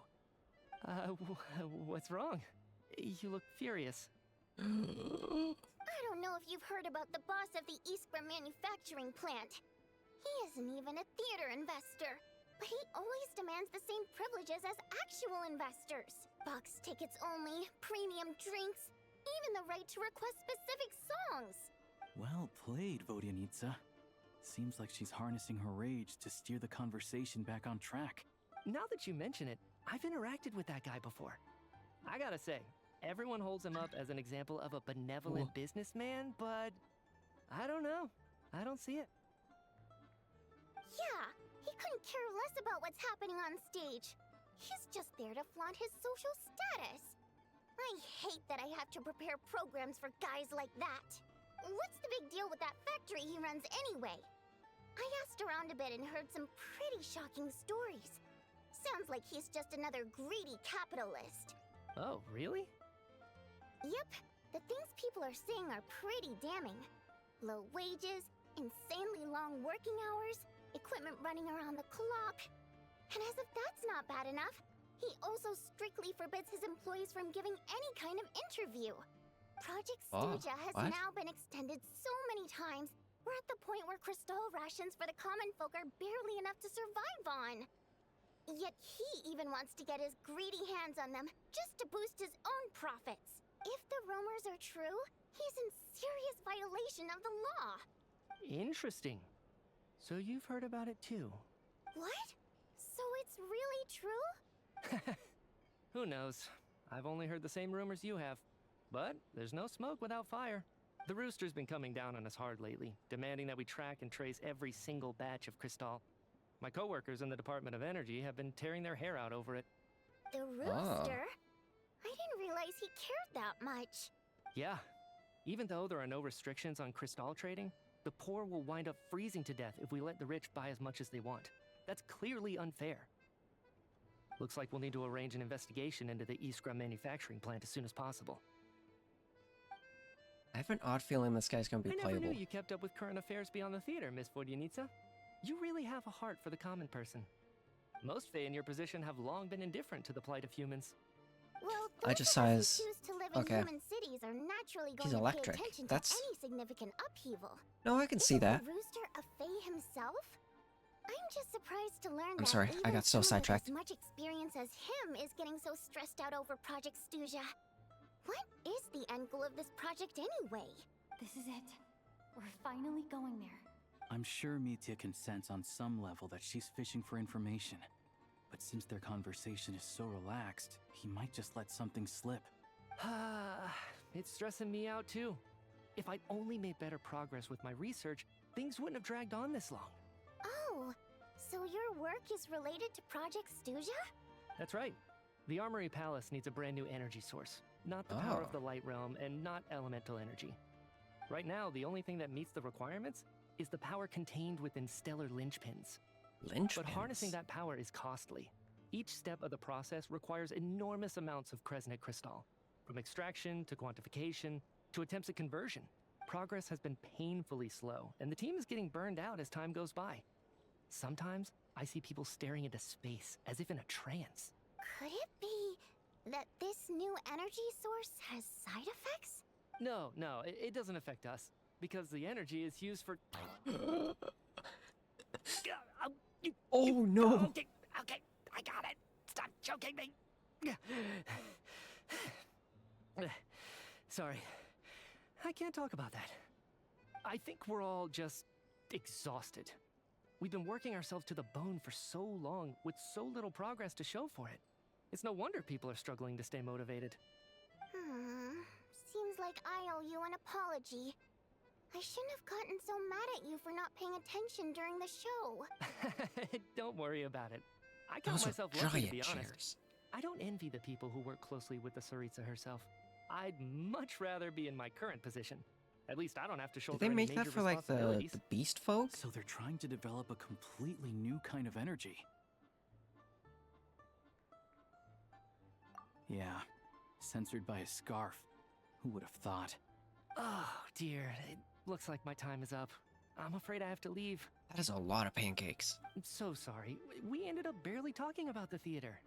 [SPEAKER 6] What's wrong? You look furious.
[SPEAKER 12] I don't know if you've heard about the boss of the Iskra manufacturing plant. He isn't even a theater investor, but he always demands the same privileges as actual investors. Box tickets only, premium drinks, even the right to request specific songs.
[SPEAKER 4] Well played, Vodyanitsa. Seems like she's harnessing her rage to steer the conversation back on track.
[SPEAKER 6] Now that you mention it, I've interacted with that guy before. I gotta say, everyone holds him up as an example of a benevolent businessman, but I don't know. I don't see it.
[SPEAKER 12] Yeah, he couldn't care less about what's happening on stage. He's just there to flaunt his social status. I hate that I have to prepare programs for guys like that. What's the big deal with that factory he runs anyway? I asked around a bit and heard some pretty shocking stories. Sounds like he's just another greedy capitalist.
[SPEAKER 6] Oh, really?
[SPEAKER 12] Yep, the things people are saying are pretty damning. Low wages, insanely long working hours, equipment running around the clock. And as if that's not bad enough, he also strictly forbids his employees from giving any kind of interview. Project Stuja has
[SPEAKER 1] what?
[SPEAKER 12] now been extended so many times, we're at the point where crystal rations for the common folk are barely enough to survive on. Yet he even wants to get his greedy hands on them just to boost his own profits. If the rumors are true, he's in serious violation of the law.
[SPEAKER 6] Interesting. So you've heard about it too.
[SPEAKER 12] What? So it's really true?
[SPEAKER 6] Who knows? I've only heard the same rumors you have. But there's no smoke without fire. The Rooster's been coming down on us hard lately, demanding that we track and trace every single batch of Crystal. My coworkers in the Department of Energy have been tearing their hair out over it.
[SPEAKER 12] The Rooster? I didn't realize he cared that much.
[SPEAKER 6] Yeah. Even though there are no restrictions on Crystal trading, the poor will wind up freezing to death if we let the rich buy as much as they want. That's clearly unfair. Looks like we'll need to arrange an investigation into the Iskra manufacturing plant as soon as possible.
[SPEAKER 1] I have an odd feeling this guy's gonna be
[SPEAKER 6] I never
[SPEAKER 1] playable.
[SPEAKER 6] knew you kept up with current affairs beyond the theater, Miss Vodyanitsa. You really have a heart for the common person. Most Fae in your position have long been indifferent to the plight of humans.
[SPEAKER 12] Well,
[SPEAKER 1] I
[SPEAKER 12] those
[SPEAKER 1] just
[SPEAKER 12] of
[SPEAKER 1] saw
[SPEAKER 12] us who
[SPEAKER 1] his-
[SPEAKER 12] choose to live in
[SPEAKER 1] okay.
[SPEAKER 12] human cities are naturally going
[SPEAKER 1] He's
[SPEAKER 12] to
[SPEAKER 1] electric.
[SPEAKER 12] pay attention
[SPEAKER 1] That's-
[SPEAKER 12] to any significant upheaval.
[SPEAKER 1] No, I can see that.
[SPEAKER 12] Isn't the Rooster a Fae himself? I'm just surprised to learn
[SPEAKER 1] I'm
[SPEAKER 12] that
[SPEAKER 1] sorry, I
[SPEAKER 12] even
[SPEAKER 1] got so
[SPEAKER 12] someone with
[SPEAKER 1] sidetracked.
[SPEAKER 12] as much experience as him is getting so stressed out over Project Stuja. What is the end goal of this project anyway?
[SPEAKER 2] This is it. We're finally going there.
[SPEAKER 4] I'm sure Mitya can sense on some level that she's fishing for information. But since their conversation is so relaxed, he might just let something slip.
[SPEAKER 6] It's stressing me out too. If I'd only made better progress with my research, things wouldn't have dragged on this long.
[SPEAKER 12] Oh, so your work is related to Project Stuja?
[SPEAKER 6] That's right. The Armory Palace needs a brand new energy source. Not the power of the Light Realm and not elemental energy. Right now, the only thing that meets the requirements is the power contained within stellar linchpins.
[SPEAKER 1] Linchpins?
[SPEAKER 6] But harnessing that power is costly. Each step of the process requires enormous amounts of Kresnet crystal. From extraction to quantification to attempts at conversion. Progress has been painfully slow, and the team is getting burned out as time goes by. Sometimes, I see people staring into space as if in a trance.
[SPEAKER 12] Could it be that this new energy source has side effects?
[SPEAKER 6] No, it doesn't affect us, because the energy is used for...
[SPEAKER 1] Oh no!
[SPEAKER 6] Okay, I got it! Stop choking me! Sorry, I can't talk about that. I think we're all just exhausted. We've been working ourselves to the bone for so long, with so little progress to show for it. It's no wonder people are struggling to stay motivated.
[SPEAKER 12] Seems like I owe you an apology. I shouldn't have gotten so mad at you for not paying attention during the show.
[SPEAKER 6] Don't worry about it. I count
[SPEAKER 1] Those are
[SPEAKER 6] myself lucky, to
[SPEAKER 1] giant
[SPEAKER 6] be honest.
[SPEAKER 1] chairs.
[SPEAKER 6] I don't envy the people who work closely with the Tsaritsa herself. I'd much rather be in my current position. At least I don't have to shoulder
[SPEAKER 1] Did they
[SPEAKER 6] any
[SPEAKER 1] make that
[SPEAKER 6] major
[SPEAKER 1] for like the
[SPEAKER 6] responsibilities.
[SPEAKER 1] beast folk?
[SPEAKER 4] So they're trying to develop a completely new kind of energy. Yeah, censored by a scarf. Who would have thought?
[SPEAKER 6] Oh, dear. It looks like my time is up. I'm afraid I have to leave.
[SPEAKER 1] That is a lot of pancakes.
[SPEAKER 6] I'm so sorry. We ended up barely talking about the theater.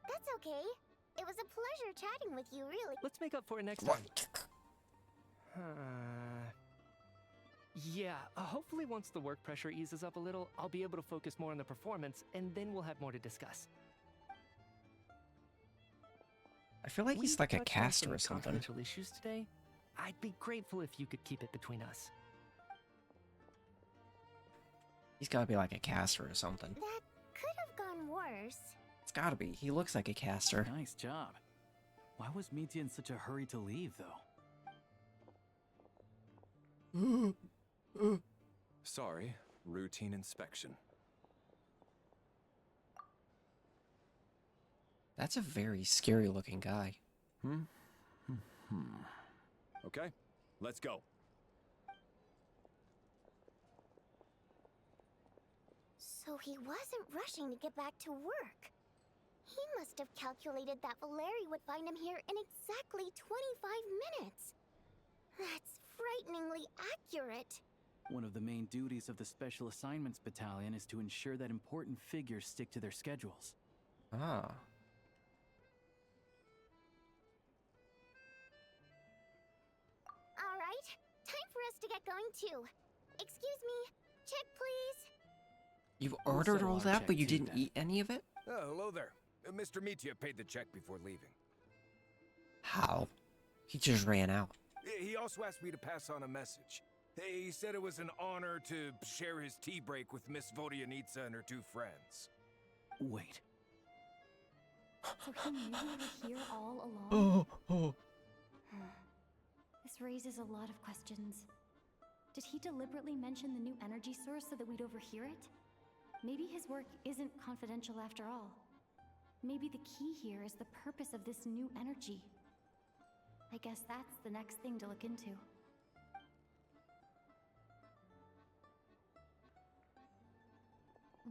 [SPEAKER 12] That's okay. It was a pleasure chatting with you, really.
[SPEAKER 6] Let's make up for it next time. Yeah, hopefully once the work pressure eases up a little, I'll be able to focus more on the performance, and then we'll have more to discuss.
[SPEAKER 1] I feel like
[SPEAKER 6] We
[SPEAKER 1] he's like a
[SPEAKER 6] touched on
[SPEAKER 1] caster
[SPEAKER 6] some
[SPEAKER 1] or something.
[SPEAKER 6] confidential issues today. I'd be grateful if you could keep it between us.
[SPEAKER 1] He's gotta be like a caster or something.
[SPEAKER 12] That could have gone worse.
[SPEAKER 1] It's gotta be. He looks like a caster.
[SPEAKER 4] Nice job. Why was Mitya in such a hurry to leave, though?
[SPEAKER 13] Sorry, routine inspection.
[SPEAKER 1] That's a very scary looking guy.
[SPEAKER 13] Okay, let's go.
[SPEAKER 12] So he wasn't rushing to get back to work. He must have calculated that Valeri would find him here in exactly 25 minutes. That's frighteningly accurate.
[SPEAKER 4] One of the main duties of the Special Assignments Battalion is to ensure that important figures stick to their schedules.
[SPEAKER 1] Ah.
[SPEAKER 12] All right, time for us to get going too. Excuse me, check please.
[SPEAKER 1] You ordered all that, but you didn't eat any of it?
[SPEAKER 14] Oh, hello there. Mr. Mitya paid the check before leaving.
[SPEAKER 1] How? He just ran out.
[SPEAKER 14] He also asked me to pass on a message. He said it was an honor to share his tea break with Miss Vodyanitsa and her two friends.
[SPEAKER 4] Wait.
[SPEAKER 2] So he knew we were here all along?
[SPEAKER 1] Oh.
[SPEAKER 2] This raises a lot of questions. Did he deliberately mention the new energy source so that we'd overhear it? Maybe his work isn't confidential after all. Maybe the key here is the purpose of this new energy. I guess that's the next thing to look into.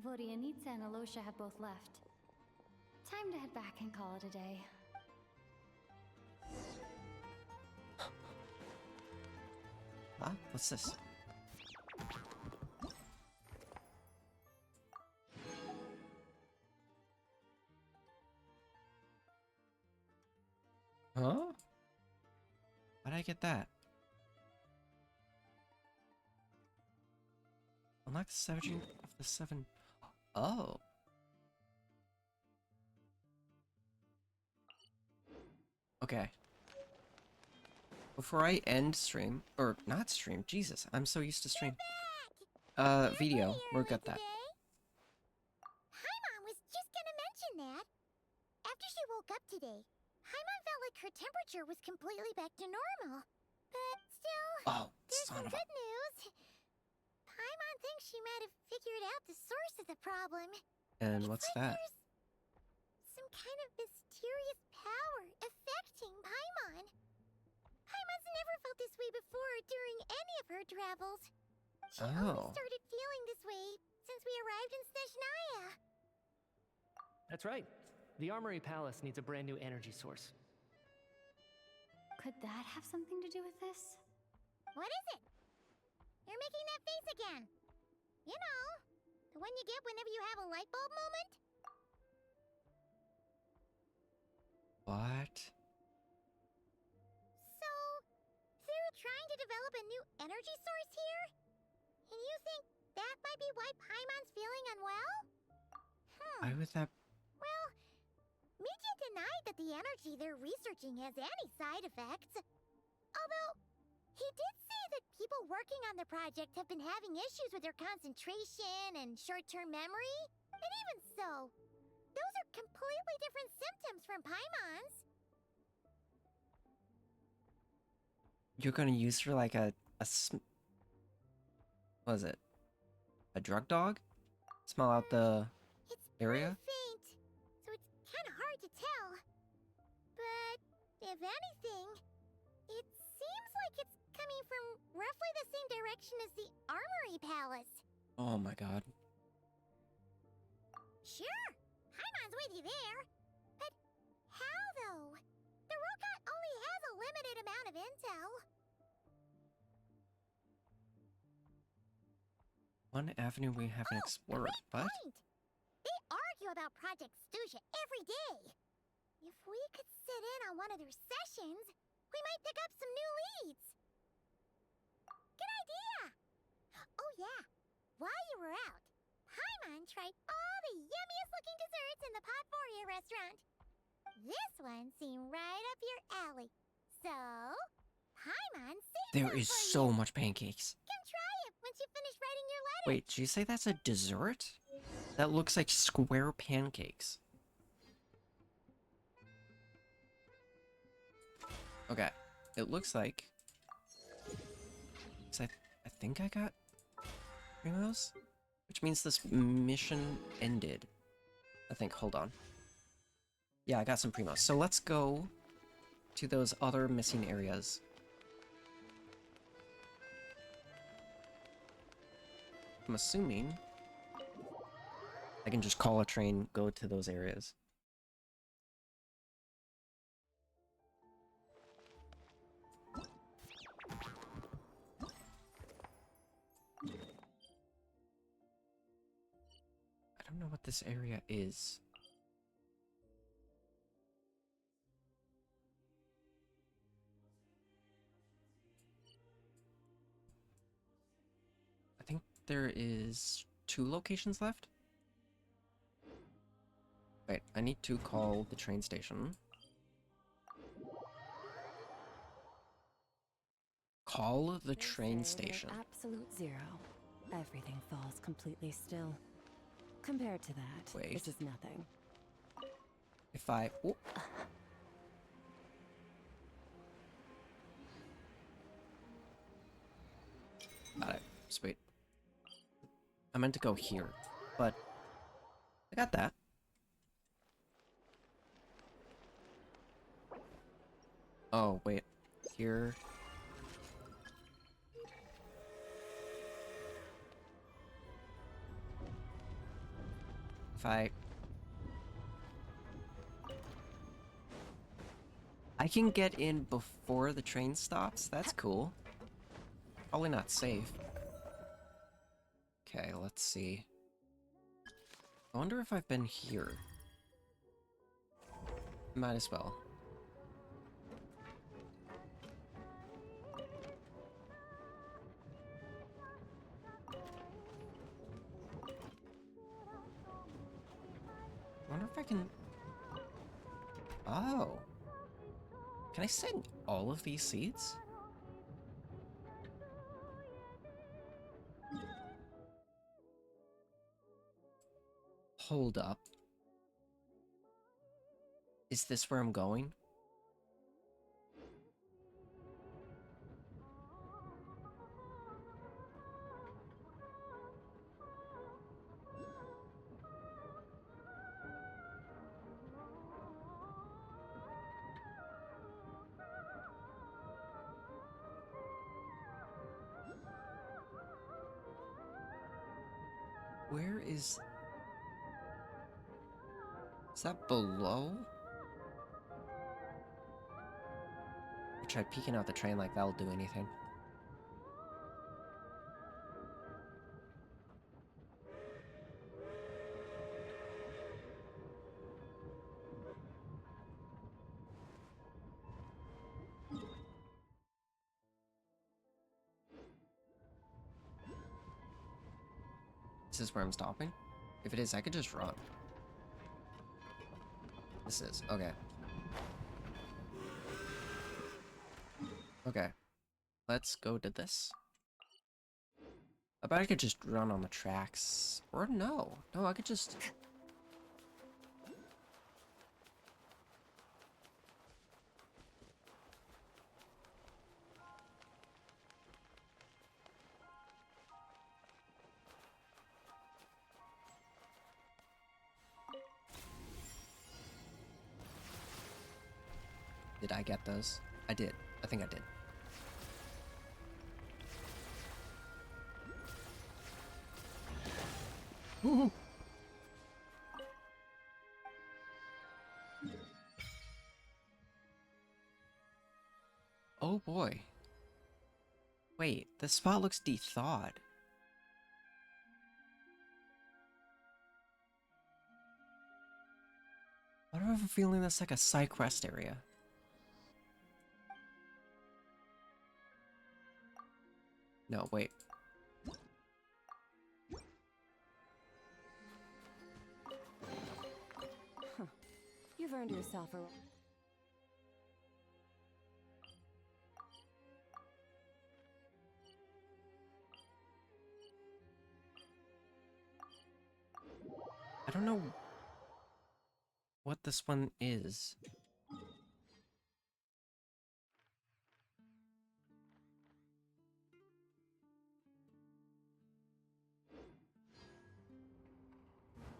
[SPEAKER 2] Vodyanitsa and Alosha have both left. Time to head back and call it a day.
[SPEAKER 1] Huh? What's this? Huh? How'd I get that? Unlock the 17 of the 7. Oh. Okay. Before I end stream, or not stream, Jesus, I'm so used to stream. Video, we'll get that.
[SPEAKER 12] Paimon was her temperature was completely back to normal. But still,
[SPEAKER 1] Oh,
[SPEAKER 12] there's
[SPEAKER 1] son
[SPEAKER 12] some
[SPEAKER 1] of a...
[SPEAKER 12] good news. Paimon thinks she might have figured out the source of the problem.
[SPEAKER 1] And
[SPEAKER 12] It's
[SPEAKER 1] what's
[SPEAKER 12] like
[SPEAKER 1] that?
[SPEAKER 12] there's some kind of mysterious power affecting Paimon. Paimon's never felt this way before during any of her travels. She only
[SPEAKER 1] Oh.
[SPEAKER 12] started feeling this way since we arrived in Snezhnaya.
[SPEAKER 6] That's right. The Armory Palace needs a brand new energy source.
[SPEAKER 2] Could that have something to do with this?
[SPEAKER 12] What is it? You're making that face again. You know, the one you get whenever you have a light bulb moment?
[SPEAKER 1] What?
[SPEAKER 12] So, they're trying to develop a new energy source here? And you think that might be why Paimon's feeling unwell?
[SPEAKER 1] Why would that...
[SPEAKER 12] Well, Michi denied that the energy they're researching has any side effects. Although, he did say that people working on the project have been having issues with their concentration and short-term memory. And even so, those are completely different symptoms from Paimon's.
[SPEAKER 1] You're gonna use her like a what is it? A drug dog? Smell out the area?
[SPEAKER 12] Faint, so it's kind of hard to tell. But if anything, it seems like it's coming from roughly the same direction as the Armory Palace.
[SPEAKER 1] Oh my god.
[SPEAKER 12] Sure, Paimon's with you there. But how, though? The Rokot only has a limited amount of intel.
[SPEAKER 1] One avenue we haven't explored. What?
[SPEAKER 12] Point. They argue about Project Stuja every day. If we could sit in on one of their sessions, we might pick up some new leads. Good idea! Oh yeah, while you were out, Paimon tried all the yummiest looking desserts in the Potpourri restaurant. This one seemed right up your alley. So, Paimon saved
[SPEAKER 1] There
[SPEAKER 12] them
[SPEAKER 1] is
[SPEAKER 12] for
[SPEAKER 1] so
[SPEAKER 12] you.
[SPEAKER 1] much pancakes.
[SPEAKER 12] Come try it once you finish writing your letter.
[SPEAKER 1] Wait, did you say that's a dessert? That looks like square pancakes. Okay, it looks like... I think I got primos? Which means this mission ended. I think, hold on. Yeah, I got some primos. So let's go to those other missing areas. I'm assuming I can just call a train, go to those areas. I don't know what this area is. I think there is 2 locations left. Wait, I need to call the train station. Call the train station.
[SPEAKER 7] Absolute zero. Everything falls completely still. Compared to that,
[SPEAKER 1] Wait.
[SPEAKER 7] this is nothing.
[SPEAKER 1] If I... Oh. Got it. Sweet. I meant to go here, but I got that. Oh, wait. Here. If I can get in before the train stops? That's cool. Probably not safe. Okay, let's see. I wonder if I've been here. Might as well. I wonder if I can... Oh. Can I sit in all of these seats? Hold up. Is this where I'm going? Where is... Is that below? I tried peeking out the train like that'll do anything. Is this where I'm stopping? If it is, I could just run. This is, okay. Okay. Let's go to this. I bet I could just run on the tracks. Or no. No, I could just... Did I get those? I did. I think I did. Ooh. Oh boy. Wait, this spot looks de-thawed. Why do I have a feeling that's like a side quest area? No, wait.
[SPEAKER 7] Huh. You've earned yourself a...
[SPEAKER 1] I don't know what this one is.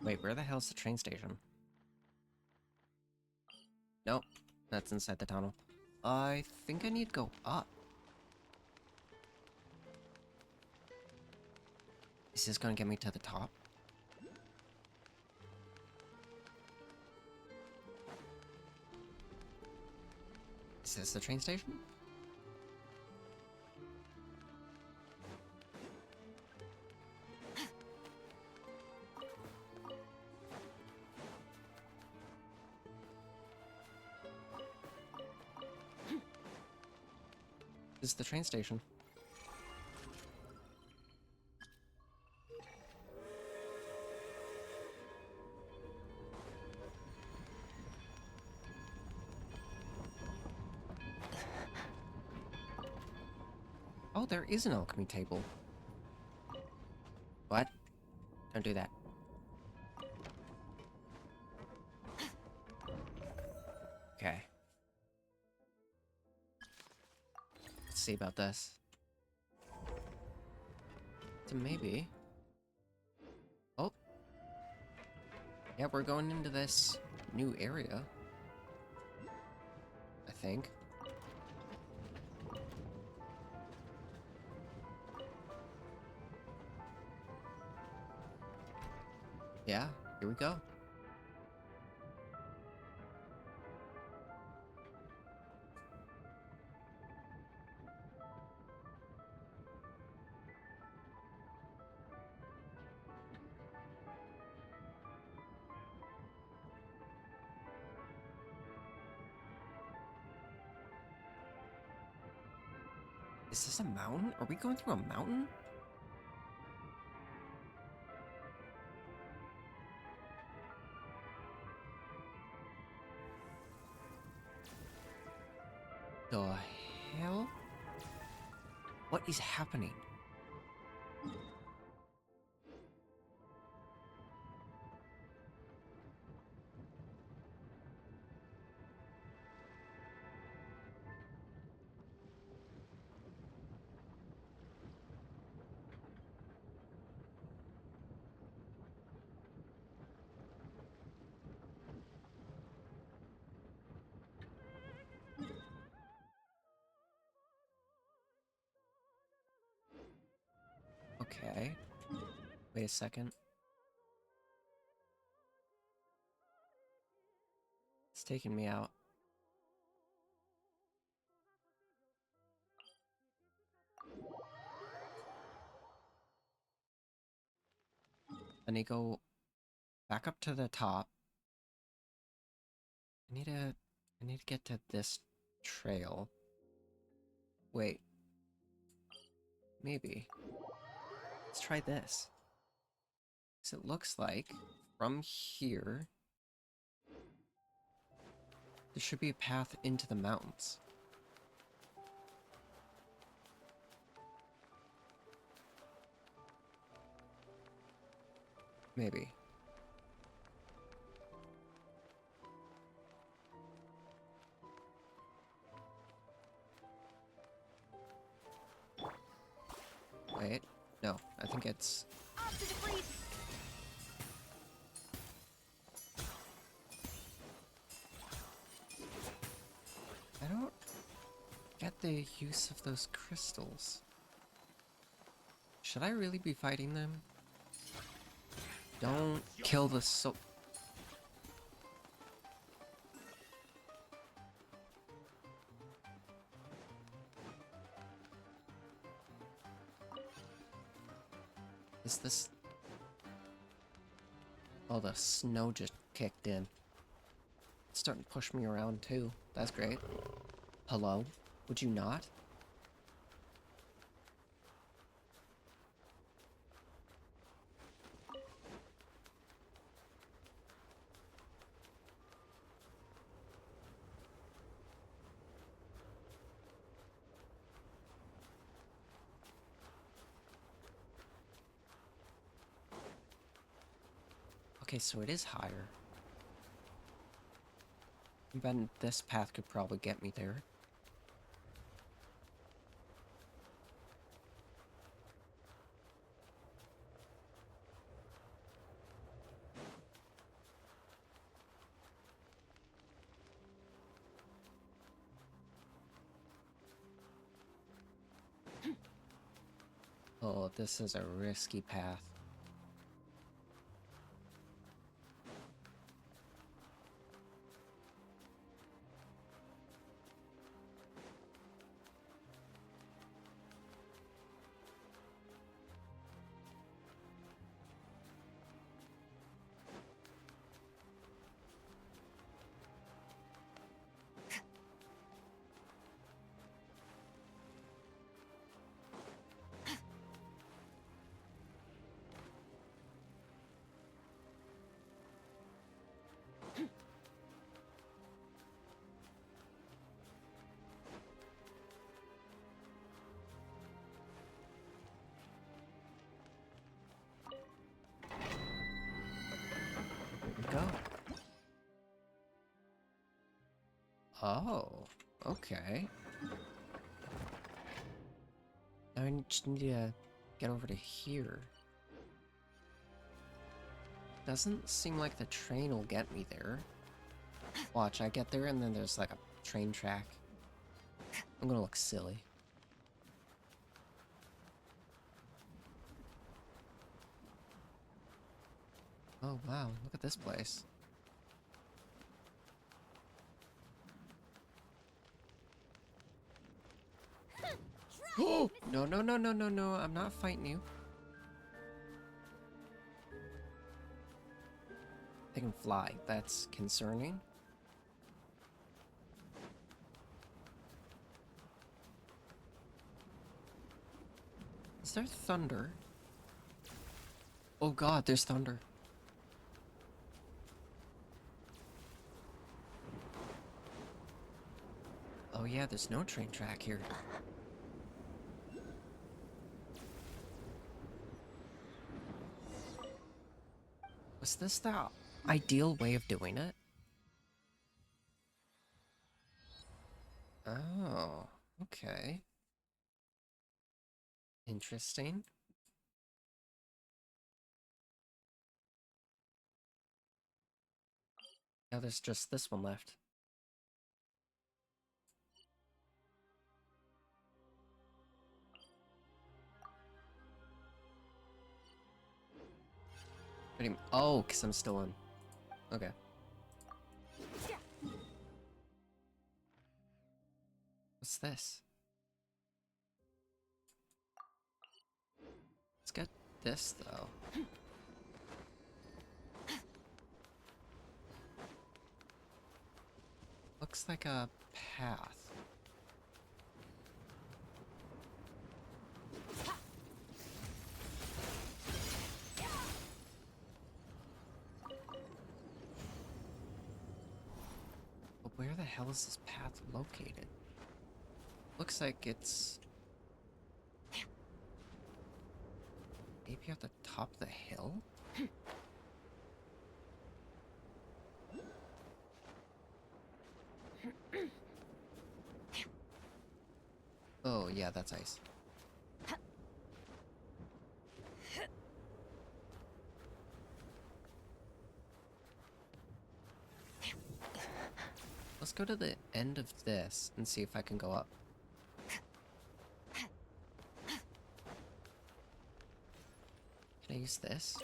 [SPEAKER 1] Wait, where the hell's the train station? Nope, that's inside the tunnel. I think I need to go up. Is this gonna get me to the top? Is this the train station? This is the train station. Oh, there is an alchemy table. What? Don't do that. Okay. Let's see about this. So maybe... Oh. Yeah, we're going into this new area. I think. Yeah, here we go. Is this a mountain? Are we going through a mountain? The hell? What is happening? Okay. Wait a second. taking me out. I need to go back up to the top. I need to get to this trail. Wait. Maybe. Let's try this. So it looks like from here there should be a path into the mountains. Maybe. Wait, no, I think it's...
[SPEAKER 5] Off to the fleet!
[SPEAKER 1] I don't get the use of those crystals. Should I really be fighting them? Don't kill the soul. Is this... Oh, the snow just kicked in. It's starting to push me around too. That's great. Hello? Would you not? Okay, so it is higher. Then this path could probably get me there. Oh, this is a risky path. Go. Oh, okay. Now I just need to get over to here. Doesn't seem like the train will get me there. Watch, I get there and then there's like a train track. I'm gonna look silly. Oh wow, look at this place. Oh! No, no, no, no, no, no, I'm not fighting you. They can fly, that's concerning. Is there thunder? Oh god, there's thunder. Oh yeah, there's no train track here. Was this the ideal way of doing it? Oh, okay. Interesting. Now there's just this one left. Oh, because I'm still in. Okay. What's this? Let's get this, though. Looks like a path. But where the hell is this path located? Looks like it's maybe at the top of the hill? Oh, yeah, that's ice. Let's go to the end of this and see if I can go up. Can I use this?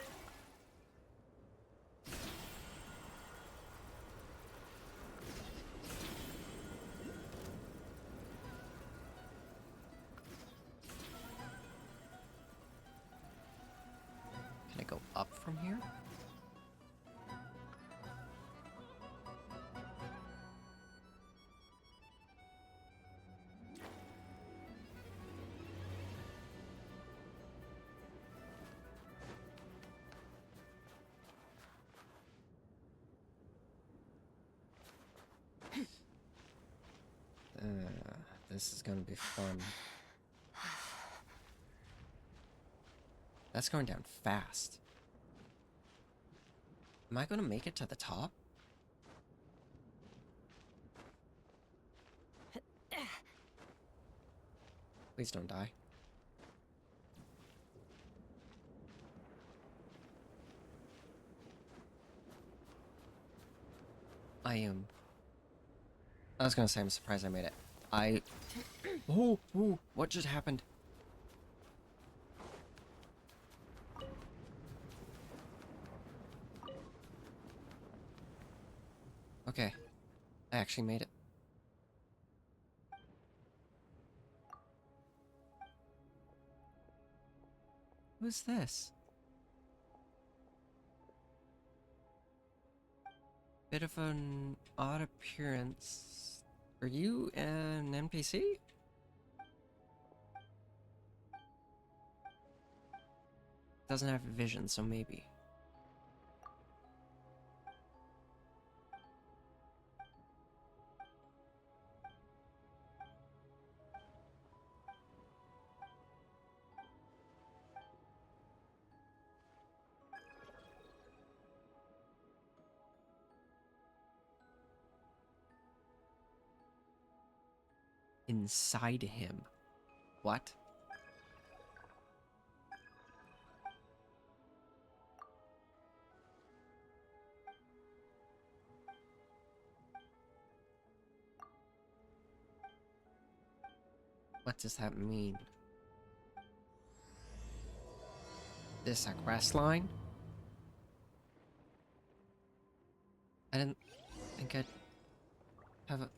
[SPEAKER 1] Can I go up from here? This is gonna be fun. That's going down fast. Am I gonna make it to the top? Please don't die. I was gonna say I'm surprised I made it. Oh, what just happened? Okay, I actually made it. Who's this? Bit of an odd appearance. Are you an NPC? Doesn't have vision, so maybe. Inside him. What? What does that mean? This a quest line? I didn't think I'd have a...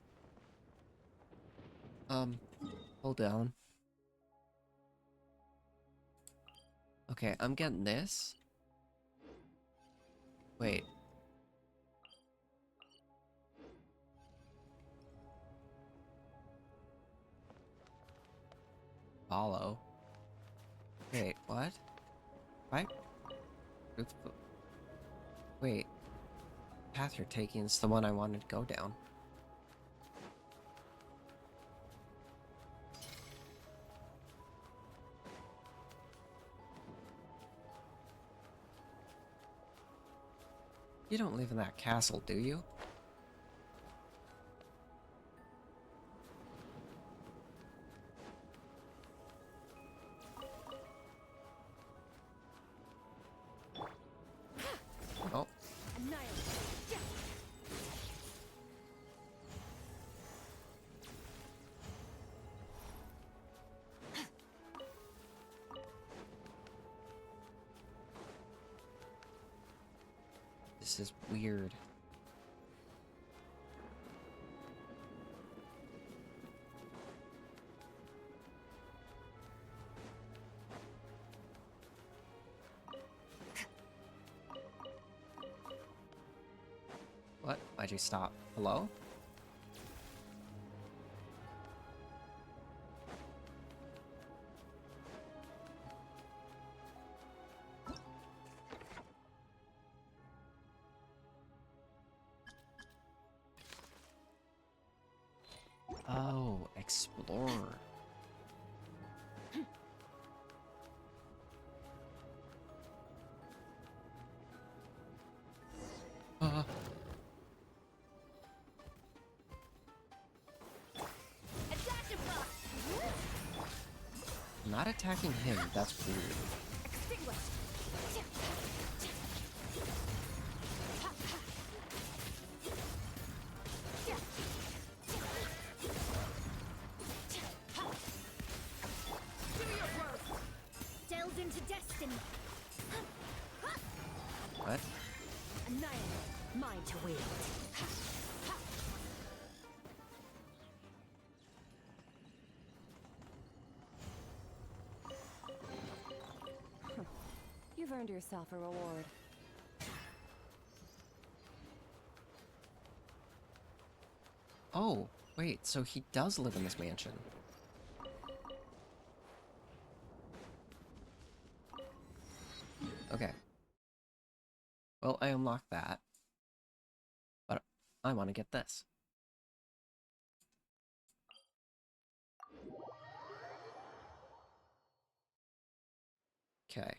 [SPEAKER 1] hold down. Okay, I'm getting this. Wait. Follow. Wait, what? Right? Wait. Path you're taking is the one I wanted to go down. You don't live in that castle, do you? Oh. This is weird. Why'd you stop? Hello? Oh, explorer. Not attacking him, that's weird.
[SPEAKER 2] Delve into destiny.
[SPEAKER 1] What?
[SPEAKER 7] Annihilate. Mine to wield. You've earned yourself a reward.
[SPEAKER 1] Oh, wait, so he does live in this mansion. Okay. Well, I unlocked that. But I want to get this. Okay.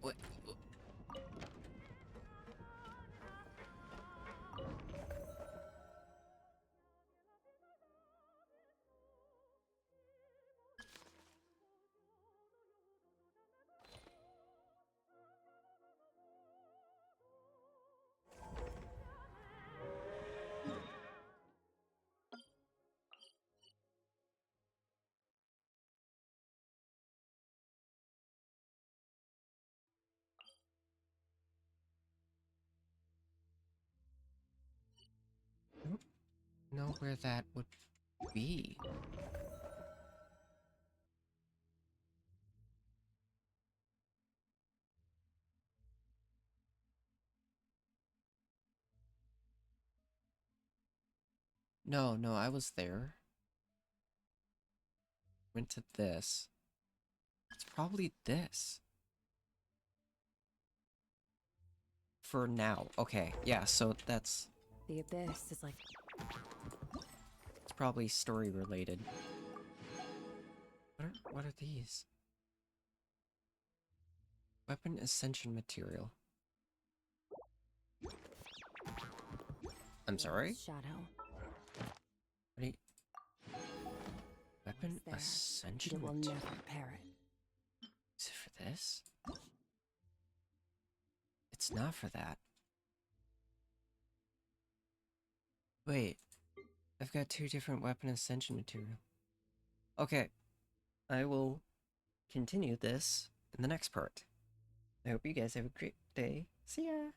[SPEAKER 1] What? I don't know where that would be. No, I was there. Went to this. It's probably this. For now. Okay, yeah, so that's...
[SPEAKER 7] The abyss is like...
[SPEAKER 1] It's probably story related. What are these? Weapon ascension material. I'm sorry?
[SPEAKER 7] Shadow.
[SPEAKER 1] What are you... Weapon ascension
[SPEAKER 7] It will
[SPEAKER 1] material.
[SPEAKER 7] never repair it.
[SPEAKER 1] Is it for this? It's not for that. Wait. I've got 2 different weapon ascension material. Okay. I will continue this in the next part. I hope you guys have a great day. See ya!